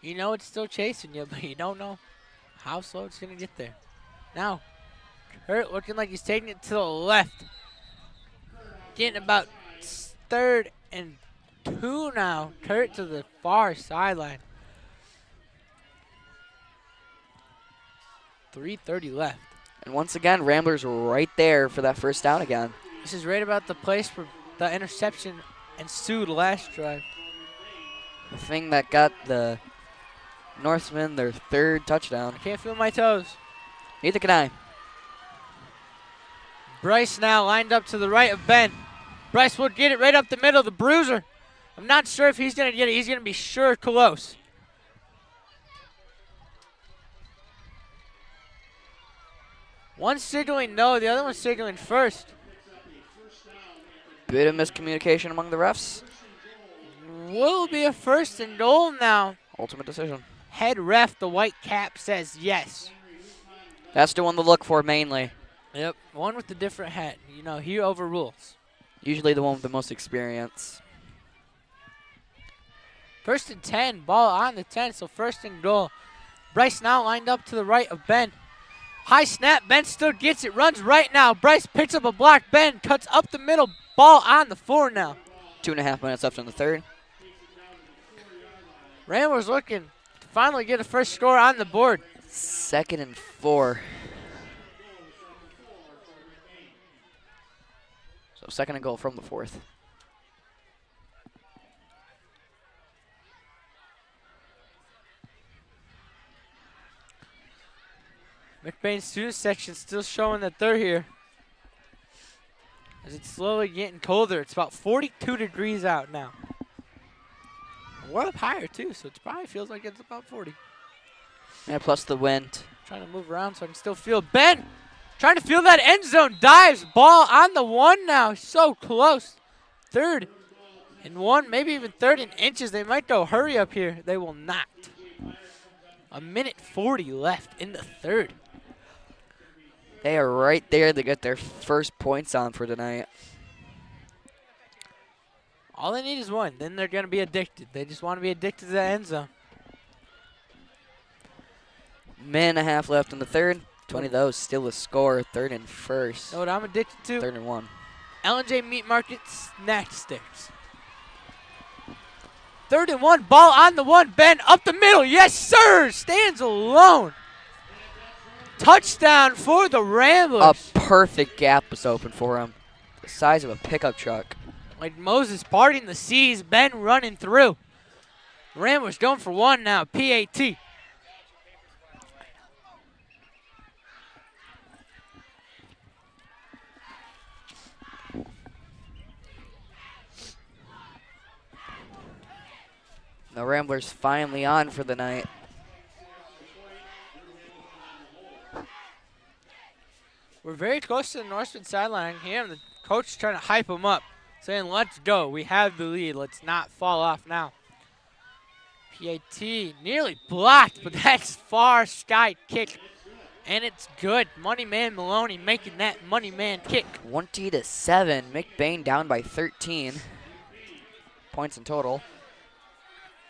You know it's still chasing you, but you don't know how slow it's going to get there. Now, Kurt looking like he's taking it to the left. Getting about 3rd and 2 now. Kurt to the far sideline. 3:30 left. And once again, Ramblers right there for that first down again. This is right about the place where the interception ensued last drive. The thing that got the Norsemen their 3rd touchdown. I can't feel my toes. Neither can I. Bryce now lined up to the right of Ben. Bryce will get it right up the middle, the bruiser. I'm not sure if he's going to get it. He's going to be sure close. One's signaling no, the other one's signaling first. Bit of miscommunication among the refs. Will be a 1st and goal now. Ultimate decision. Head ref, the white cap, says yes. That's the one to look for mainly. Yep, one with the different hat. You know, he overrules. Usually the one with the most experience. 1st and 10, ball on the 10, so 1st and goal. Bryce now lined up to the right of Ben. High snap, Ben still gets it, runs right now. Bryce picks up a block, Ben cuts up the middle, ball on the 4 now. 2.5 minutes left in the 3rd. Ramblers looking to finally get a first score on the board. 2nd and 4. So 2nd and goal from the 4th. McBain student section still showing that they're here. As it's slowly getting colder. It's about 42 degrees out now. We're up higher too, so it probably feels like it's about 40. Yeah, plus the wind. Trying to move around so I can still feel Ben. Trying to feel that end zone. Dives. Ball on the 1 now. So close. 3rd and 1, maybe even 3rd in inches. They might go hurry up here. They will not. 1:40 left in the 3rd. They are right there to get their first points on for tonight. All they need is 1. Then they're going to be addicted. They just want to be addicted to the end zone. Minute and a half left in the 3rd. 20 of those still a score. 3rd and 1st. Know what I'm addicted to? 3rd and 1. L&J Meat Market snack sticks. 3rd and 1. Ball on the 1. Ben up the middle. Yes, sir. Stands alone. Touchdown for the Ramblers. A perfect gap was open for him. The size of a pickup truck. Like Moses parting the seas. Ben running through. Ramblers going for 1 now. PAT. The Ramblers finally on for the night. We're very close to the Norseman sideline here, and the coach is trying to hype them up, saying, let's go. We have the lead. Let's not fall off now. PAT nearly blocked, but that's far sky kick, and it's good. Money Man Maloney making that money man kick. 20-7. McBain down by 13 points in total.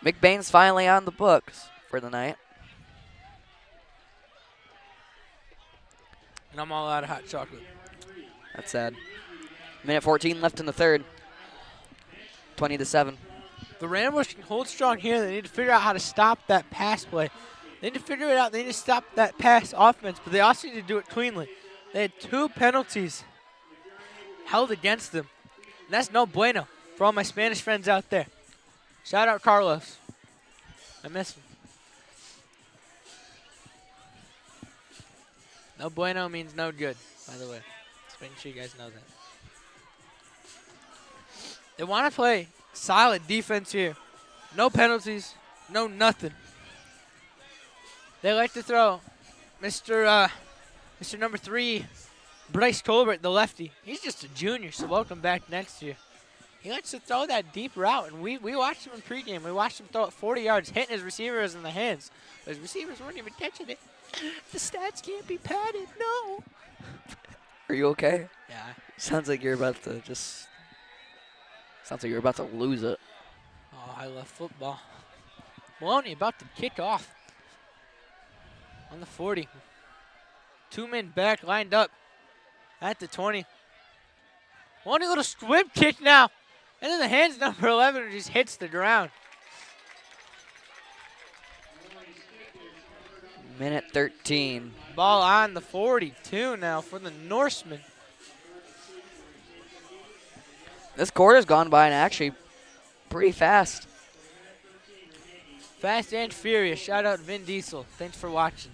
McBain's finally on the books for the night. And I'm all out of hot chocolate. That's sad. Minute 14 left in the 3rd. 20-7. The Ramblers can hold strong here. They need to figure out how to stop that pass play. They need to figure it out. They need to stop that pass offense, but they also need to do it cleanly. They had 2 penalties held against them. And that's no bueno for all my Spanish friends out there. Shout out Carlos. I miss him. No bueno means no good, by the way. Just making sure you guys know that. They want to play solid defense here. No penalties, no nothing. They like to throw Mr. number 3, Bryce Colbert, the lefty. He's just a junior, so welcome back next year. He likes to throw that deep route, and we watched him in pregame. We watched him throw it 40 yards, hitting his receivers in the hands. But his receivers weren't even catching it. The stats can't be padded, no. Are you okay? Yeah. Sounds like you're about to just... Sounds like you're about to lose it. Oh, I love football. Maloney about to kick off on the 40. 2 men back, lined up at the 20. Maloney, little squib kick now. And then the hands number 11 just hits the ground. Minute 13. Ball on the 42 now for the Norsemen. This quarter's gone by and actually pretty fast. Fast and furious. Shout out Vin Diesel. Thanks for watching.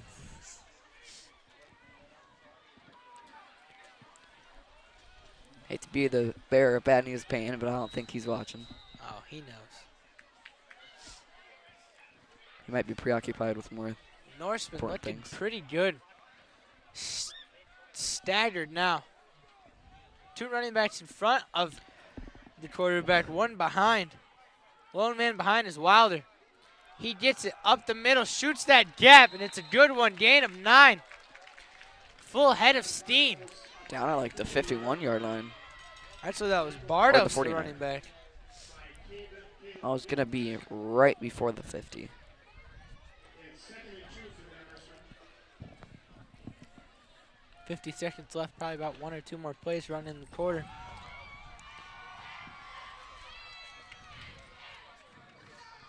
Hate to be the bearer of bad news pain, but I don't think he's watching. Oh, he knows. He might be preoccupied with more Norsemen important looking things. pretty good. Staggered now. 2 running backs in front of the quarterback, 1 behind. Lone man behind is Wilder. He gets it up the middle, shoots that gap, and it's a good one. Gain of 9. Full head of steam. Down at like the 51-yard line. Actually, that was Bardos, the 49. running back. I was going to be right before the 50. .50 seconds left, probably about 1 or 2 more plays running in the quarter.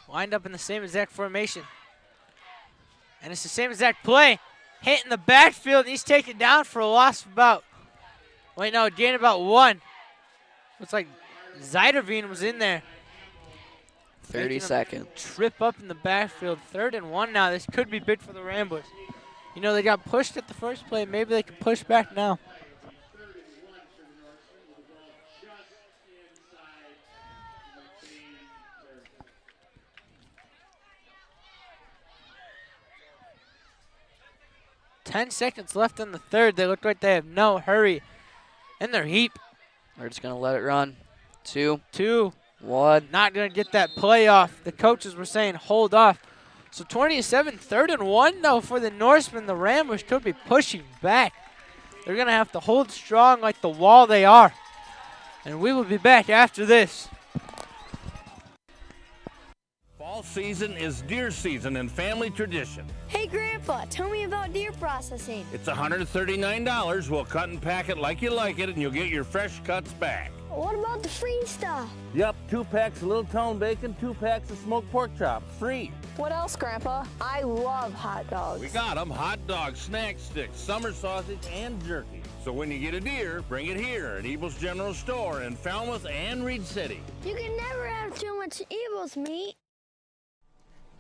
Wind up in the same exact formation. And it's the same exact play. Hit in the backfield, and he's taken down for a loss of about, gain about 1. Looks like Zeiderveen was in there. 30 seconds. Trip up in the backfield. 3rd and 1 now. This could be big for the Ramblers. You know, they got pushed at the first play. Maybe they can push back now. Ten seconds left in the 3rd. They look like they have no hurry in their heap. They're just going to let it run. 2. 1. Not going to get that play off. The coaches were saying hold off. So 27, 3rd and 1 though for the Norsemen. The Ramblers could be pushing back. They're going to have to hold strong like the wall they are. And we will be back after this. Fall season is deer season and family tradition. Hey, Grandpa, tell me about deer processing. It's $139. We'll cut and pack it like you like it, and you'll get your fresh cuts back. What about the free stuff? Yep, 2 packs of Little Town bacon, 2 packs of smoked pork chops, free. What else, Grandpa? I love hot dogs. We got them, hot dogs, snack sticks, summer sausage, and jerky. So when you get a deer, bring it here at Ebel's General Store in Falmouth and Reed City. You can never have too much Ebel's meat.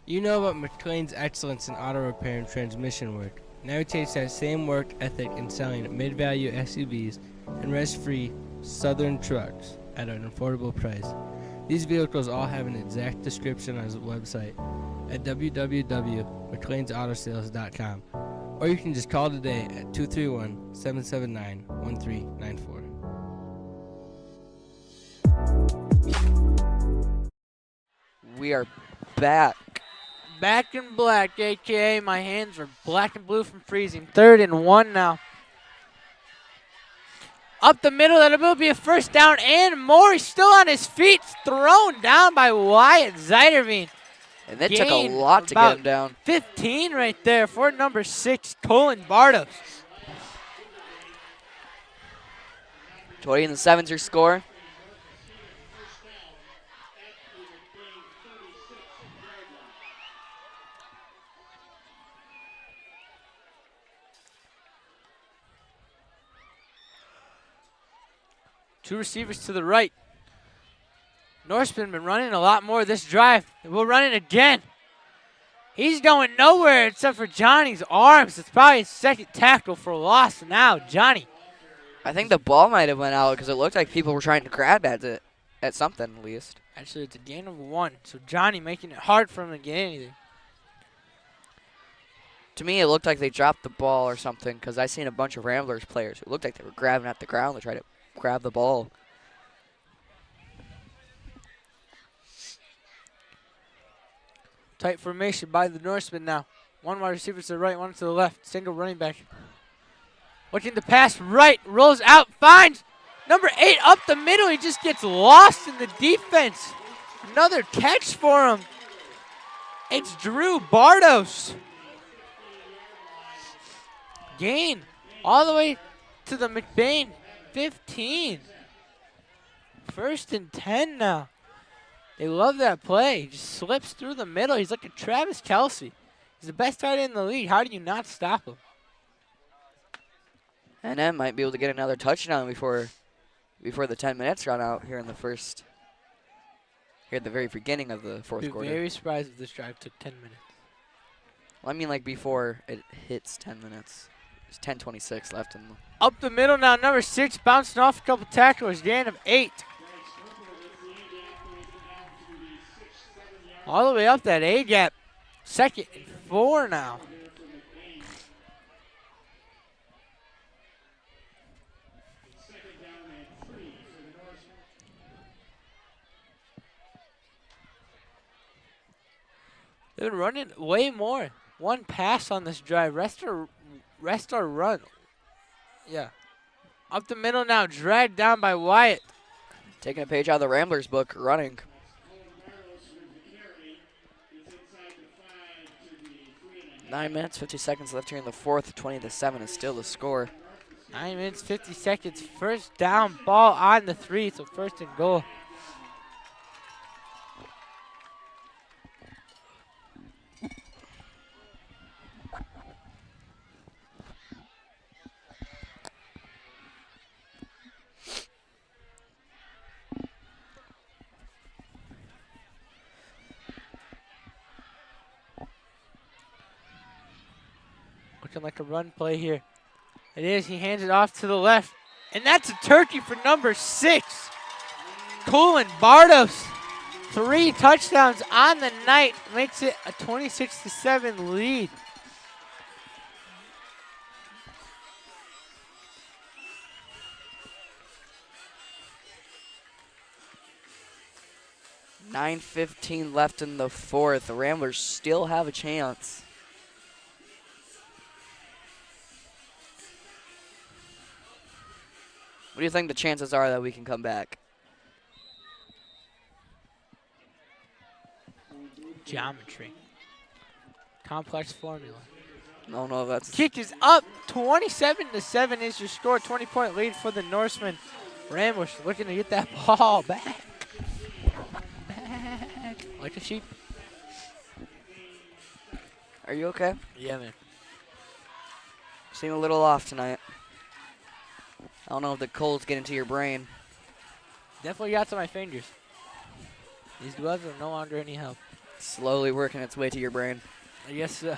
You know about McLain's excellence in auto repair and transmission work. Now he takes that same work ethic in selling mid-value SUVs and rest-free Southern trucks at an affordable price. These vehicles all have an exact description on his website at www.mclainsautosales.com, or you can just call today at 231-779-1394. We are back. Back in black, a.k.a. my hands are black and blue from freezing. 3rd and 1 now. Up the middle, that will be a first down and more. He's still on his feet, thrown down by Wyatt Zeiderveen. And it took a lot to get him down. 15 right there for number 6, Colin Bardos. 20 and the 7's your score. Two receivers to the right. Norseman been running a lot more this drive. We'll run it again. He's going nowhere except for Johnny's arms. It's probably his 2nd tackle for a loss now. Johnny. I think the ball might have went out because it looked like people were trying to grab at it, at something at least. Actually, it's a gain of 1. So Johnny making it hard for him to get anything. To me, it looked like they dropped the ball or something because I seen a bunch of Ramblers players who looked like they were grabbing at the ground to try to grab the ball. Tight formation by the Norsemen now. 1 wide receiver to the right, 1 to the left. Single running back. Looking to pass right, rolls out, finds number 8 up the middle. He just gets lost in the defense. Another catch for him. It's Drew Bardos. Gain all the way to the McBain 15. 1st and 10 now. They love that play. He just slips through the middle. He's like a Travis Kelce. He's the best tight end in the league. How do you not stop him? And then might be able to get another touchdown before the 10 minutes run out here in the first. Here at the very beginning of the fourth quarter. Very surprised if this drive took 10 minutes. Well, I mean, like before it hits 10 minutes. There's 10:26 left in the. Up the middle now, number 6, bouncing off a couple tacklers, gain of 8. All the way up that A gap. 2nd and 4 now. They've been running way more. One pass on this drive. Rest or run. Yeah. Up the middle now, dragged down by Wyatt. Taking a page out of the Ramblers book, running. Nine minutes, 50 seconds left here in the fourth. 20-7 is still the score. 9 minutes, 50 seconds. First down, ball on the 3, so 1st and goal. Looking like a run play here. It is. He hands it off to the left. And that's a turkey for number 6. Colin Bardos. 3 touchdowns on the night. Makes it a 26-7 lead. $9:15 left in the fourth. The Ramblers still have a chance. What do you think the chances are that we can come back? Geometry. Complex formula. No, that's... Kick is up. 27-7 is your score. 20-point lead for the Norsemen. Ramblers looking to get that ball back. Like a sheep. Are you okay? Yeah, man. Seem a little off tonight. I don't know if the cold's getting to your brain. Definitely got to my fingers. These gloves are no longer any help. Slowly working its way to your brain. I guess so.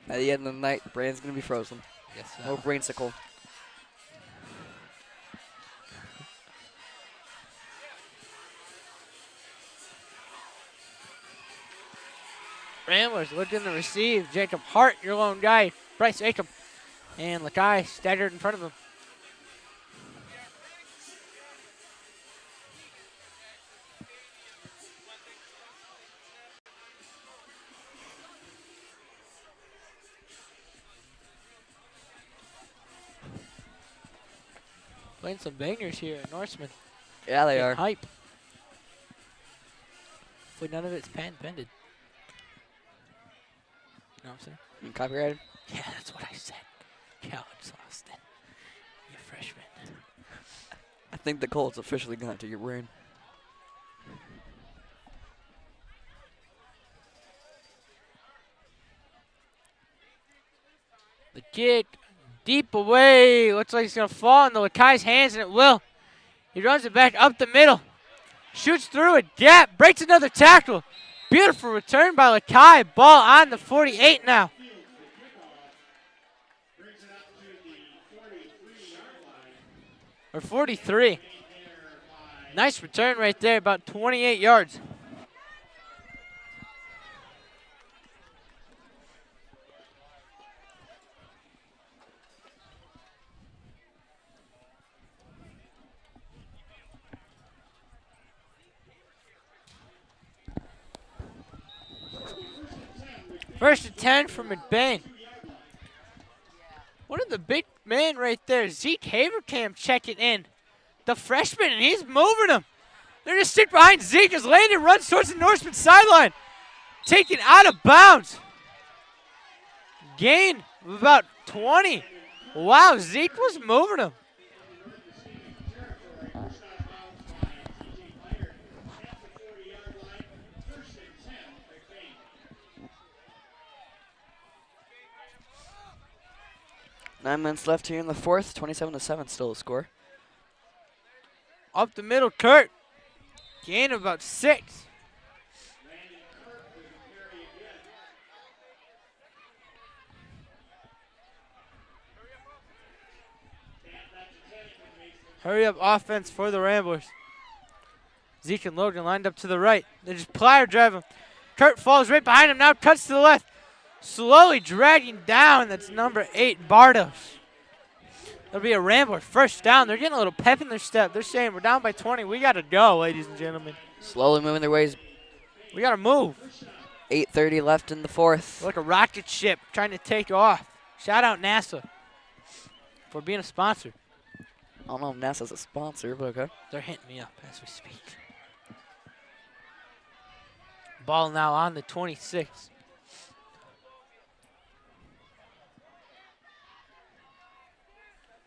At the end of the night, the brain's going to be frozen. Yes, so. No brainsicle. Ramblers looking to receive. Jacob Hart, your lone guy. Bryce Jacob. And Lakai staggered in front of him. Playing some bangers here at Norsemen. Yeah, they are. Hype. Hopefully none of it's patent-pended. You know what I'm saying? You copyrighted? Yeah, that's what I said. College Austin. You freshman. I think the cold's officially gone to your brain. The kick. Deep away. Looks like it's going to fall into Lakai's hands, and it will. He runs it back up the middle. Shoots through a gap. Breaks another tackle. Beautiful return by Lakai. Ball on the 48 now. Or 43. Nice return right there. About 28 yards. First and 10 for McBain. One of the big men right there, Zeke Haverkamp checking in. The freshman, and he's moving him. They're going to stick behind Zeke as Landon runs towards the Norseman sideline. Taken out of bounds. Gain of about 20. Wow, Zeke was moving him. 9 minutes left here in the fourth. 27-7 still a score. Up the middle, Kurt. Gain of about 6. Hurry up offense for the Ramblers. Zeke and Logan lined up to the right. They just plier drive him. Kurt falls right behind him, now cuts to the left. Slowly dragging down, that's number 8, Bardos. That'll be a Rambler first down. They're getting a little pep in their step. They're saying we're down by 20. We got to go, ladies and gentlemen. Slowly moving their ways. We got to move. 8:30 left in the fourth. Like a rocket ship trying to take off. Shout out NASA for being a sponsor. I don't know if NASA's a sponsor, but okay. They're hitting me up as we speak. Ball now on the 26.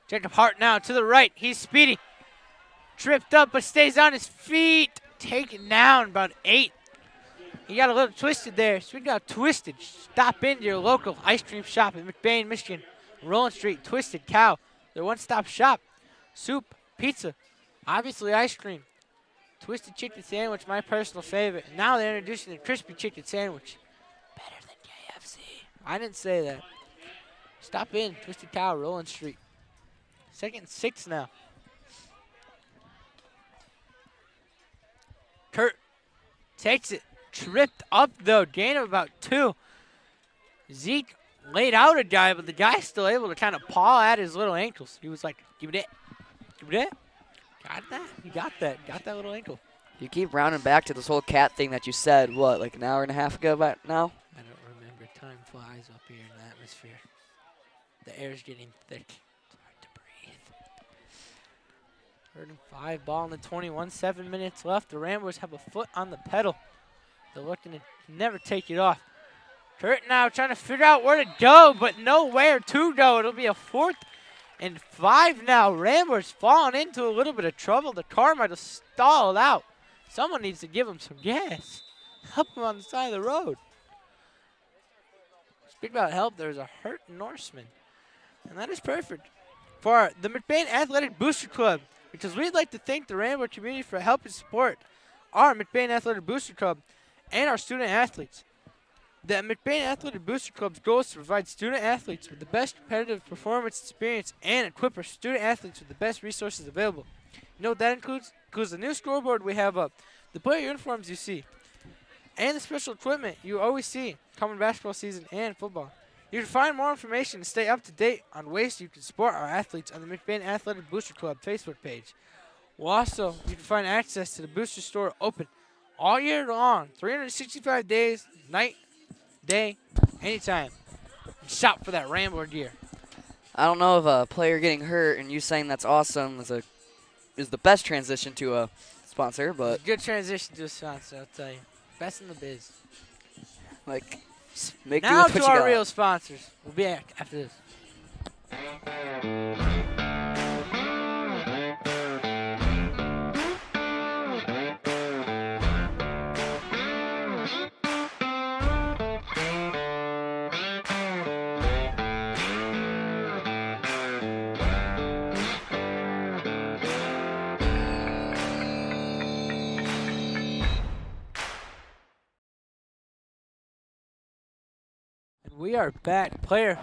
Jacob Hart now to the right. He's speedy. Tripped up but stays on his feet. Taken down about 8. He got a little twisted there. Speaking of twisted, stop into your local ice cream shop in McBain, Michigan. Roland Street, Twisted Cow. Their one-stop shop. Soup, pizza, obviously ice cream. Twisted chicken sandwich, my personal favorite. And now they're introducing the crispy chicken sandwich. Better than KFC. I didn't say that. Stop in, Twisted Cow, Roland Street. 2nd and 6 now. Kurt takes it. Tripped up, though. Gain of about 2. Zeke laid out a guy, but the guy's still able to kind of paw at his little ankles. He was like, give me that. Give me that. Got that. You got that. Got that little ankle. You keep rounding back to this whole cat thing that you said, what, like an hour and a half ago about now? I don't remember. Time flies up here in the atmosphere. The air's getting thick. It's hard to breathe. 3rd and 5. Ball in the 21. 7 minutes left. The Ramblers have a foot on the pedal. They're looking to never take it off. Kurt now trying to figure out where to go, but nowhere to go. It'll be a 4th and 5 now. Ramblers falling into a little bit of trouble. The car might have stalled out. Someone needs to give him some gas. Help him on the side of the road. Speak about help, there's a hurt Norseman. And that is perfect for the McBain Athletic Booster Club, because we'd like to thank the Rambler community for help and support our McBain Athletic Booster Club and our student athletes. The McBain Athletic Booster Club's goal is to provide student athletes with the best competitive performance experience and equip our student athletes with the best resources available. You know what that includes? Includes the new scoreboard we have up, the player uniforms you see, and the special equipment you always see coming basketball season and football. You can find more information and stay up to date on ways you can support our athletes on the McBain Athletic Booster Club Facebook page. Also, you can find access to the booster store open all year long, 365 days, night, day, anytime. And shop for that Rambler gear. I don't know if a player getting hurt and you saying that's awesome is the best transition to a sponsor, but good transition to a sponsor, I'll tell you. Best in the biz. Like, make do now with what to you our got. real sponsors. We'll be back after this. We are back. Player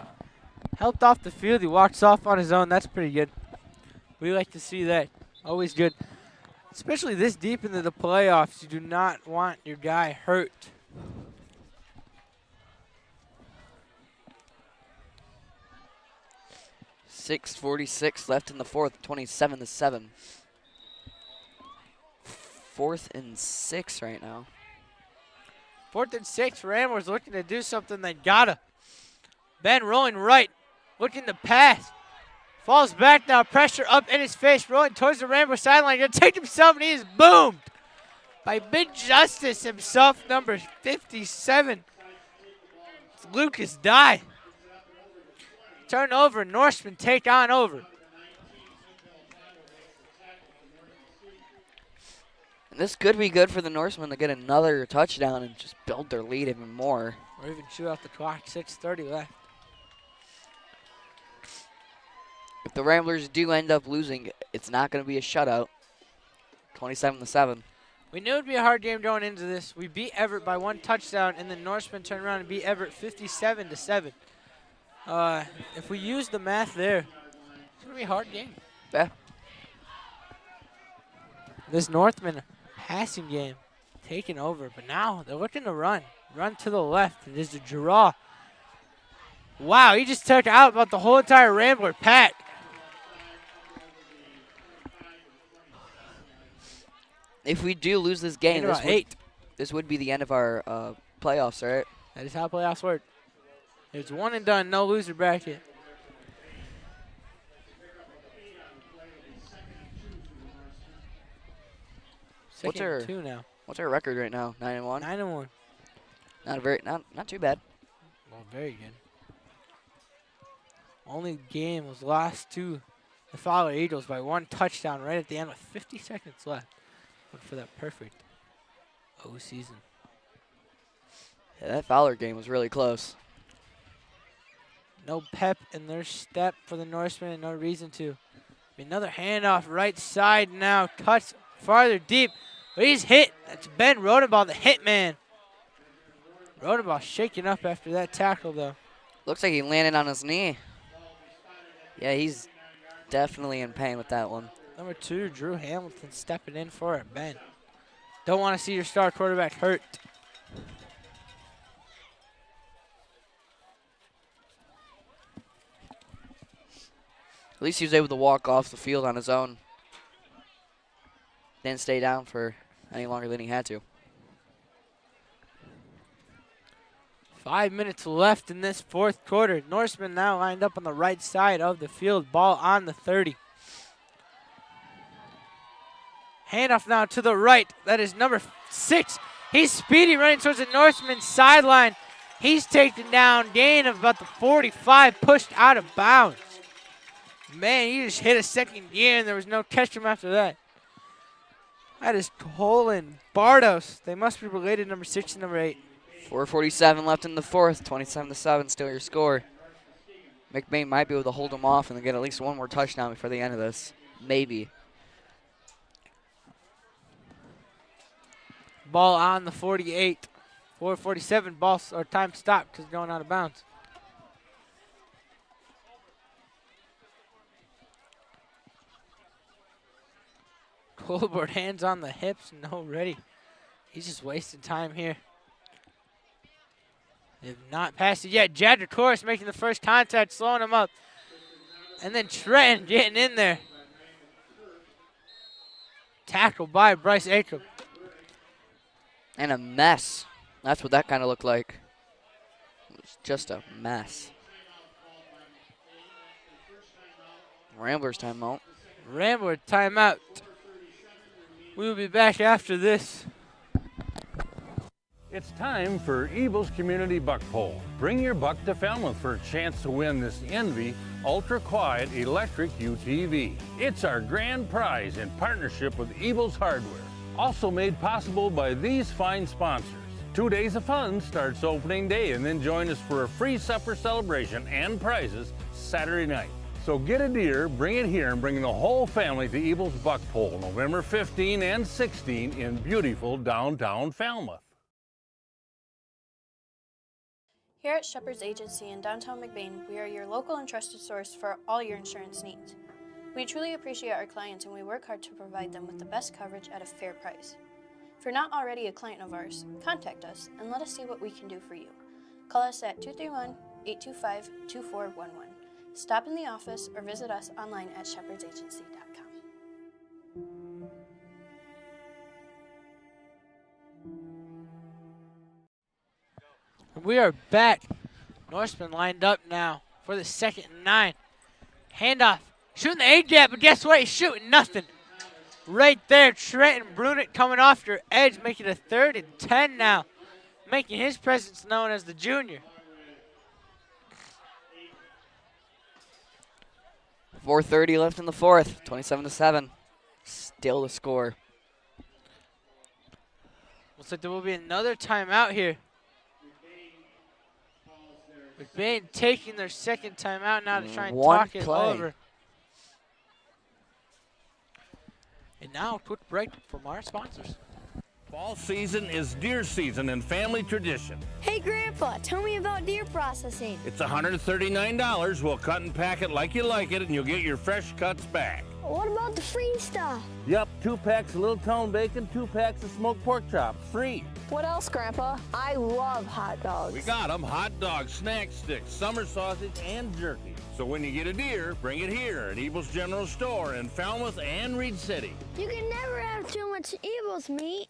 helped off the field. He walks off on his own. That's pretty good. We like to see that. Always good. Especially this deep into the playoffs. You do not want your guy hurt. .6:46 left in the fourth, 27-7. 4th and 6 right now. 4th and 6. Ramblers looking to do something. They gotta. Ben rolling right. Looking to pass. Falls back now. Pressure up in his face. Rolling towards the Rambler sideline. Gonna take himself, and he is boomed by Big Justice himself, number 57. It's Lucas Dye. Turnover. Norsemen take on over. And this could be good for the Norsemen to get another touchdown and just build their lead even more. Or even shoot out the clock. 6:30 left. If the Ramblers do end up losing, it's not going to be a shutout. 27-7. We knew it would be a hard game going into this. We beat Everett by 1 touchdown, and then Norsemen turned around and beat Everett 57-7. If we use the math there, it's going to be a hard game. Yeah. This Northman passing game taking over, but now they're looking to run. Run to the left. It is a draw. Wow, he just took out about the whole entire Rambler pack. If we do lose this game, this would be the end of our playoffs, right? That is how playoffs work. It's one and done, no loser bracket. What's our record right now? 9-1. 9-1. Not too bad. Well, very good. Only game was lost to the Fowler Eagles by 1 touchdown right at the end with 50 seconds left. Went for that perfect season. Yeah, that Fowler game was really close. No pep in their step for the Norsemen, and no reason to. Another handoff right side now. Cuts farther deep, but he's hit. That's Ben Rodenbaugh, the hit man. Rodenbaugh shaking up after that tackle, though. Looks like he landed on his knee. Yeah, he's definitely in pain with that one. Number 2, Drew Hamilton stepping in for it, Ben. Don't want to see your star quarterback hurt. At least he was able to walk off the field on his own. Didn't stay down for any longer than he had to. 5 minutes left in this fourth quarter. Norsemen now lined up on the right side of the field. Ball on the 30. Handoff now to the right. That is number 6. He's speedy running towards the Norseman sideline. He's taken down. Gain of about the 45. Pushed out of bounds. Man, he just hit a second gear and there was no catch him after that. That is Colin Bardos. They must be related, number 6 and number 8. 4:47 left in the fourth. 27-7, still your score. McBain might be able to hold them off and then get at least one more touchdown before the end of this. Maybe. Ball on the 48. 4:47, ball or time stopped because going out of bounds. Colbert hands on the hips, no ready. He's just wasting time here. They've not passed it yet. Jadder Corus making the first contact, slowing him up. And then Trenton getting in there. Tackled by Bryce Acup. And a mess. That's what that kind of looked like. It was just a mess. Ramblers timeout. Rambler timeout. We will be back after this. It's time for Eagles Community Buck Poll. Bring your buck to Falmouth for a chance to win this Envy ultra-quiet electric UTV. It's our grand prize in partnership with Eagles Hardware. Also made possible by these fine sponsors. 2 days of fun starts opening day, and then join us for a free supper celebration and prizes Saturday night. So get a deer, bring it here, and bring the whole family to Eagles Buck Poll, November 15 and 16 in beautiful downtown Falmouth. Here at Shepherd's Agency in downtown McBain, we are your local and trusted source for all your insurance needs. We truly appreciate our clients and we work hard to provide them with the best coverage at a fair price. If you're not already a client of ours, contact us and let us see what we can do for you. Call us at 231-825-2411. Stop in the office or visit us online at shepherdsagency.com. We are back. Norseman lined up now for the 2nd and 9. Handoff. Shooting the A-gap, but guess what? He's shooting nothing. Right there, Trenton Brunet coming off your edge, making a 3rd and 10 now. Making his presence known as the junior. 4:30 left in the fourth. 27-7. Still the score. Looks like there will be another timeout here. McBain taking their 2nd timeout now to try and talk it over. And now, a quick break from our sponsors. Fall season is deer season and family tradition. Hey, Grandpa, tell me about deer processing. It's $139. We'll cut and pack it like you like it, and you'll get your fresh cuts back. What about the free stuff? Yep, 2 packs of Little Town Bacon, 2 packs of smoked pork chops, free. What else, Grandpa? I love hot dogs. We got them, hot dogs, snack sticks, summer sausage, and jerky. So when you get a deer, bring it here at Ebel's General Store in Falmouth and Reed City. You can never have too much Ebel's meat.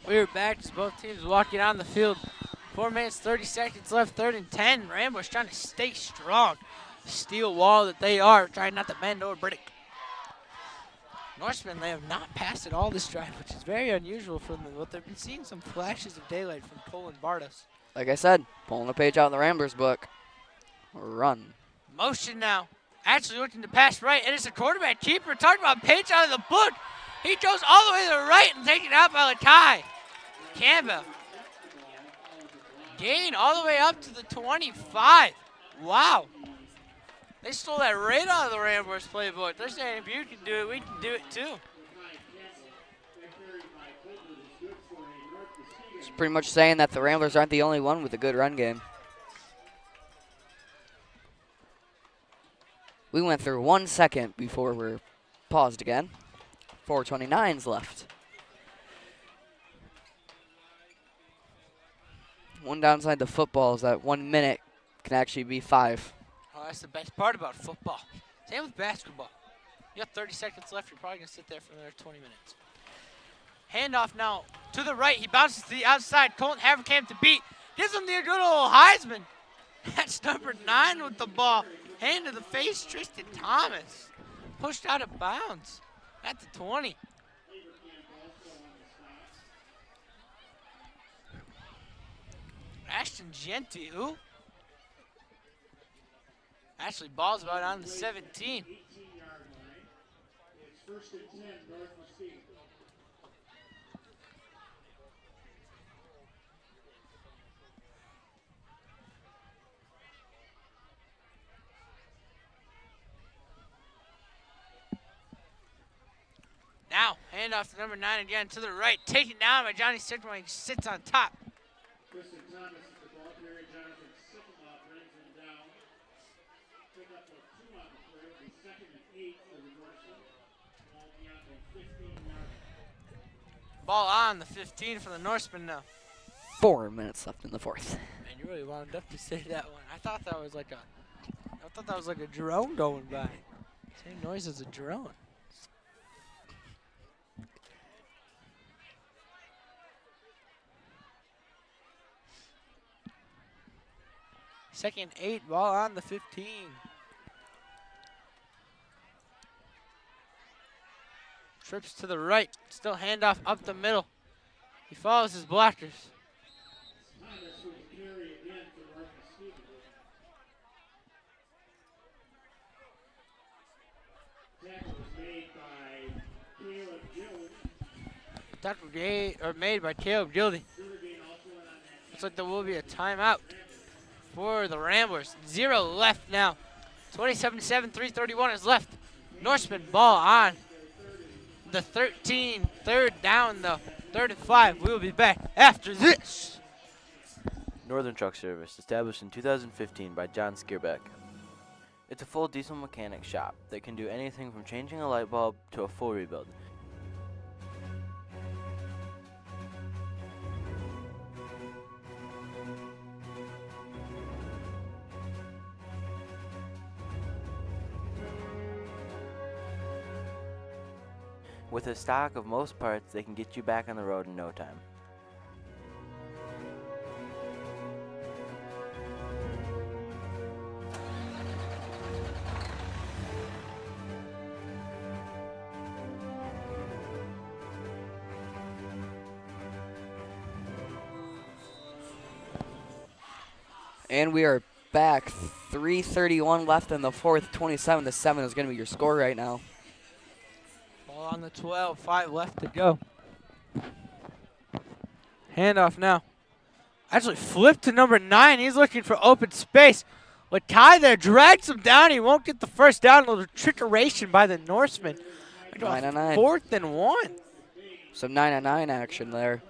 We're back as both teams walking on the field. 4 minutes, 30 seconds left, 3rd and 10. Rambo's trying to stay strong. Steel wall that they are, trying not to bend or break. Norsemen, they have not passed at all this drive, which is very unusual for them, but they've been seeing some flashes of daylight from Cole and Bartos. Like I said, pulling a page out in the Ramblers book. Run. Motion now. Actually looking to pass right, and it's a quarterback keeper. Talking about page out of the book. He goes all the way to the right and taken out by Lakai. Campbell. Gain all the way up to the 25. Wow. They stole that right out of the Ramblers playbook. They're saying if you can do it, we can do it too. It's pretty much saying that the Ramblers aren't the only one with a good run game. We went through 1 second before we're paused again. 4:29's left. One downside to football is that 1 minute can actually be 5. Oh, that's the best part about football. Same with basketball. You got 30 seconds left. You're probably going to sit there for another 20 minutes. Handoff now to the right. He bounces to the outside. Colton Haverkamp to beat. Gives him the good old Heisman. That's number 9 with the ball. Hand to the face, Tristan Thomas. Pushed out of bounds at the 20. Ashton Genti, who? Actually, ball's about on the 17. Now, handoff to number 9 again to the right. Taken down by Johnny Sidwell. He sits on top. Tristan Thomas at the ball carrier. Jonathan Sycamore brings him down. Pick up a 2 on the play. It'll be 2nd and 8 for the Norsemen. Ball beyond the 15-yard. Ball on the 15 for the Norsemen now. 4 minutes left in the 4th. Man, you really wound up to say that one. I thought that was like a drone going by. Same noise as a drone. Second 8, ball on the 15. Trips to the right, still handoff up the middle. He follows his blockers. Thomas with the carry again for North Muskegon. Tackle was made by Caleb Gildy. Tackle made by Caleb Gildy. Looks like there will be a timeout for the Ramblers. 0 left now. 27-7, 3:31 is left. Norseman ball on the 13. 3rd down though. 3rd and 5. We will be back after this. Northern Truck Service, established in 2015 by John Skierbeck. It's a full diesel mechanic shop that can do anything from changing a light bulb to a full rebuild. With a stock of most parts, they can get you back on the road in no time. And we are back. 3:31 left in the 4th. 27-7 is going to be your score right now. Ball on the 12. 5 left to go. Handoff now. Actually flipped to number 9. He's looking for open space. Lakai there drags him down. He won't get the first down. A little trickeration by the Norsemen. 9-9. 4th and 1. Some 9-9 action there.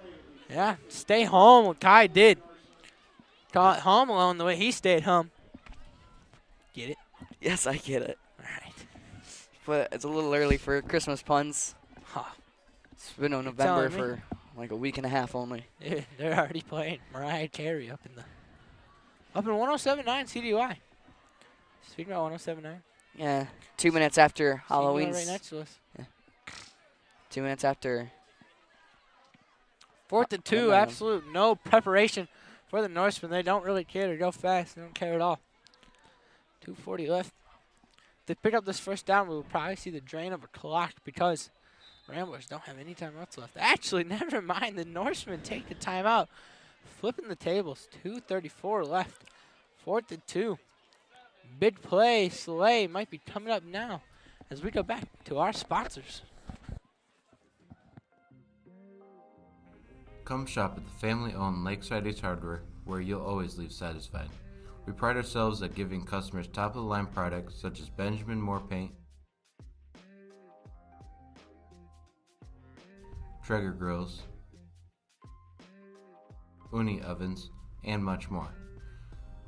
Yeah, stay home. Lakai did. Call it home alone the way he stayed home. Get it? Yes, I get it. All right. But it's a little early for Christmas puns. Huh. It's been in November for like a week and a half only. Yeah, they're already playing Mariah Carey up in 107.9 CDY. Speaking about 107.9. Yeah, 2 minutes after Halloween's. Right next to us. Yeah. 2 minutes after. 4th and 2, absolute no preparation for the Norsemen. They don't really care to go fast. They don't care at all. 2:40 left. If they pick up this first down, we will probably see the drain of a clock because Ramblers don't have any timeouts left. Actually, never mind. The Norsemen take the timeout. Flipping the tables. 2:34 left. 4th and 2. Big play. Slay might be coming up now as we go back to our sponsors. Come shop at the family-owned Lakeside Ace Hardware, where you'll always leave satisfied. We pride ourselves at giving customers top-of-the-line products such as Benjamin Moore paint, Traeger grills, Uni ovens, and much more.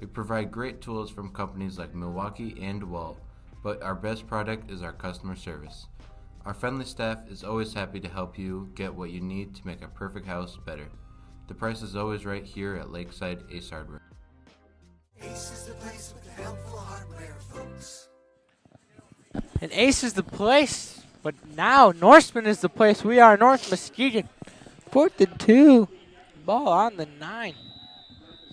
We provide great tools from companies like Milwaukee and DeWalt, but our best product is our customer service. Our friendly staff is always happy to help you get what you need to make a perfect house better. The price is always right here at Lakeside Ace Hardware. Ace is the place with the helpful hardware, folks. And Ace is the place, but now Norseman is the place. We are North Muskegon. 4th and 2. Ball on the 9.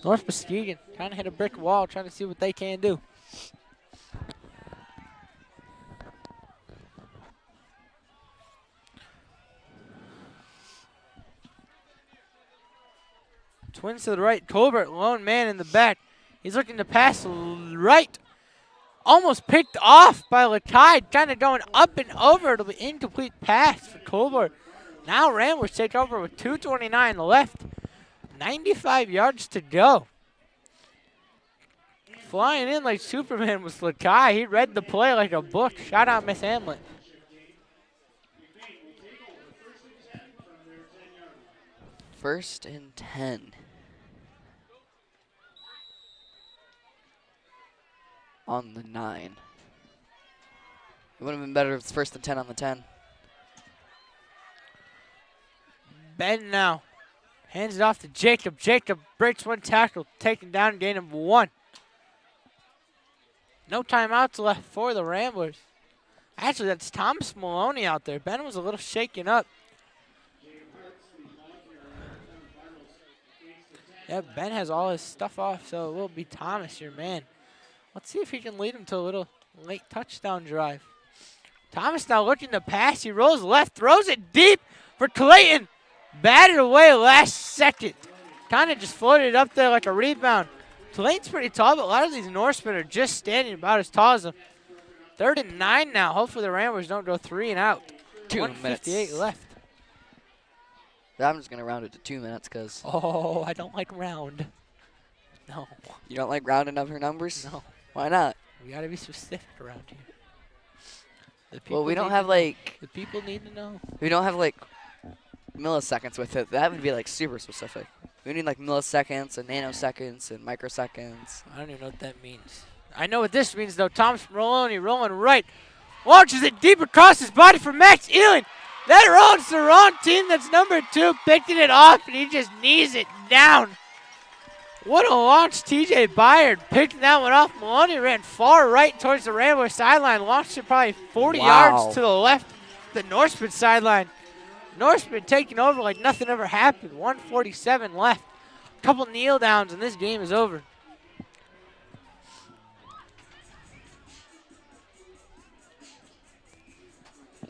North Muskegon trying to hit a brick wall, trying to see what they can do. Twins to the right. Colbert, lone man in the back. He's looking to pass right. Almost picked off by Lakai. Kind of going up and over. It'll be incomplete pass for Colbert. Now Ramblers take over with 2:29 left. 95 yards to go. Flying in like Superman was Lakai. He read the play like a book. Shout out Miss Hamlet. First and 10. On the 9. It would have been better if it's first and 10 on the 10. Ben now hands it off to Jacob. Jacob breaks one tackle, taken down, gain of 1. No timeouts left for the Ramblers. Actually, that's Thomas Maloney out there. Ben was a little shaken up. Yeah, Ben has all his stuff off, so it will be Thomas, your man. Let's see if he can lead him to a little late touchdown drive. Thomas now looking to pass. He rolls left, throws it deep for Clayton. Batted away last second. Kind of just floated up there like a rebound. Clayton's pretty tall, but a lot of these Norsemen are just standing about as tall as him. 3rd and 9 now. Hopefully the Ramblers don't go 3 and out. 1:58 left. I'm just going to round it to 2 minutes because. Oh, I don't like round. No. You don't like rounding up your numbers? No. Why not? We got to be specific around here. Well, we don't have like. The people need to know. We don't have like milliseconds with it. That would be like super specific. We need like milliseconds and nanoseconds and microseconds. I don't even know what that means. I know what this means, though. Thomas Maloney rolling right. Launches it deep across his body for Max Ealing. That rolls the wrong team. That's number 2. Picking it off, and he just knees it down. What a launch. TJ Byard picking that one off. Maloney ran far right towards the Rambler sideline. Launched it probably 40 yards to the left. The Norseman sideline. Norseman taking over like nothing ever happened. 1:47 left. A couple kneel downs, and this game is over.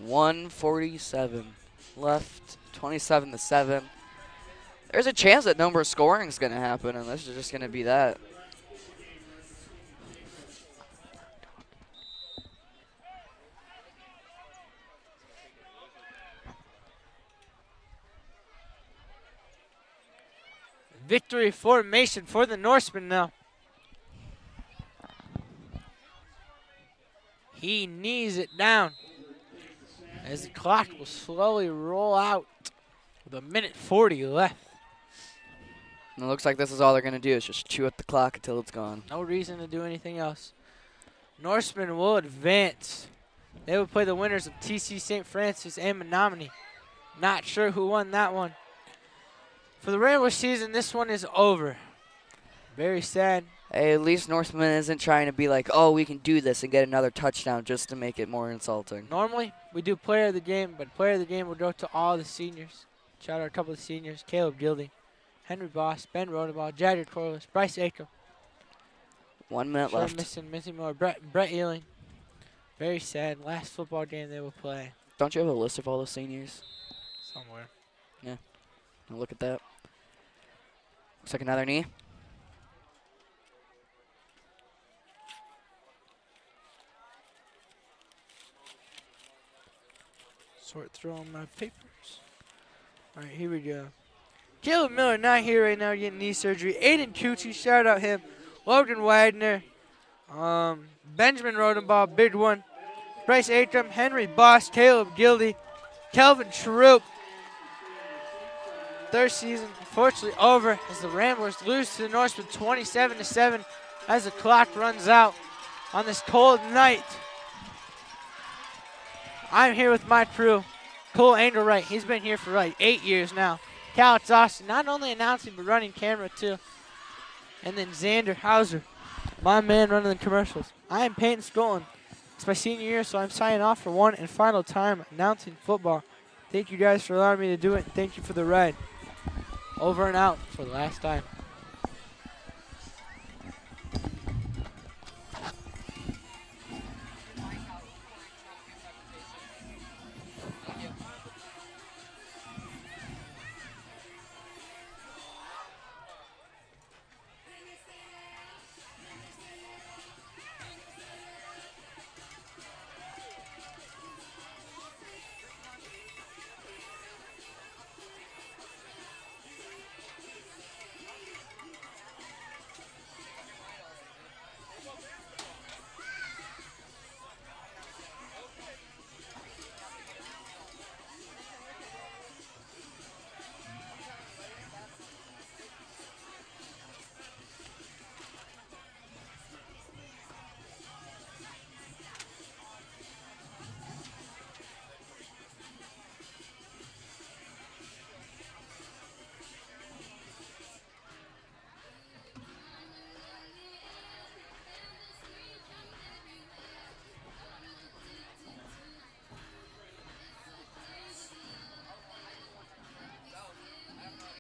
$147 left, 27-7. There's a chance that no more scoring is going to happen, and this is just going to be that. Victory formation for the Norsemen now. He knees it down as the clock will slowly roll out with 1:40 left. And it looks like this is all they're going to do is just chew at the clock until it's gone. No reason to do anything else. Norsemen will advance. They will play the winners of TC St. Francis and Menominee. Not sure who won that one. For the regular season, this one is over. Very sad. Hey, at least Norseman isn't trying to be like, oh, we can do this and get another touchdown just to make it more insulting. Normally, we do player of the game, but player of the game will go to all the seniors. Shout out a couple of the seniors. Caleb Gildy, Henry Boss, Ben Rodenbaugh, Jagger Corliss, Bryce Akem. 1 minute left. Missing more. Brett Ealing. Very sad. Last football game they will play. Don't you have a list of all the seniors? Somewhere. Yeah. I'll look at that. Looks like another knee. Sort through all my papers. All right, here we go. Caleb Miller not here right now getting knee surgery. Aiden Cucci, shout out him. Logan Wagner. Benjamin Rodenbaugh, big one. Bryce Akram, Henry Boss, Caleb Gildy, Kelvin Troop. Third season, unfortunately, over as the Ramblers lose to the Norsemen 27-7 as the clock runs out on this cold night. I'm here with my crew. Cole Engelwright, he's been here for like 8 years now. Cal Austin, not only announcing but running camera too. And then Xander Hauser, my man running the commercials. I am Peyton Skolin. It's my senior year, so I'm signing off for one and final time announcing football. Thank you guys for allowing me to do it. Thank you for the ride. Over and out for the last time.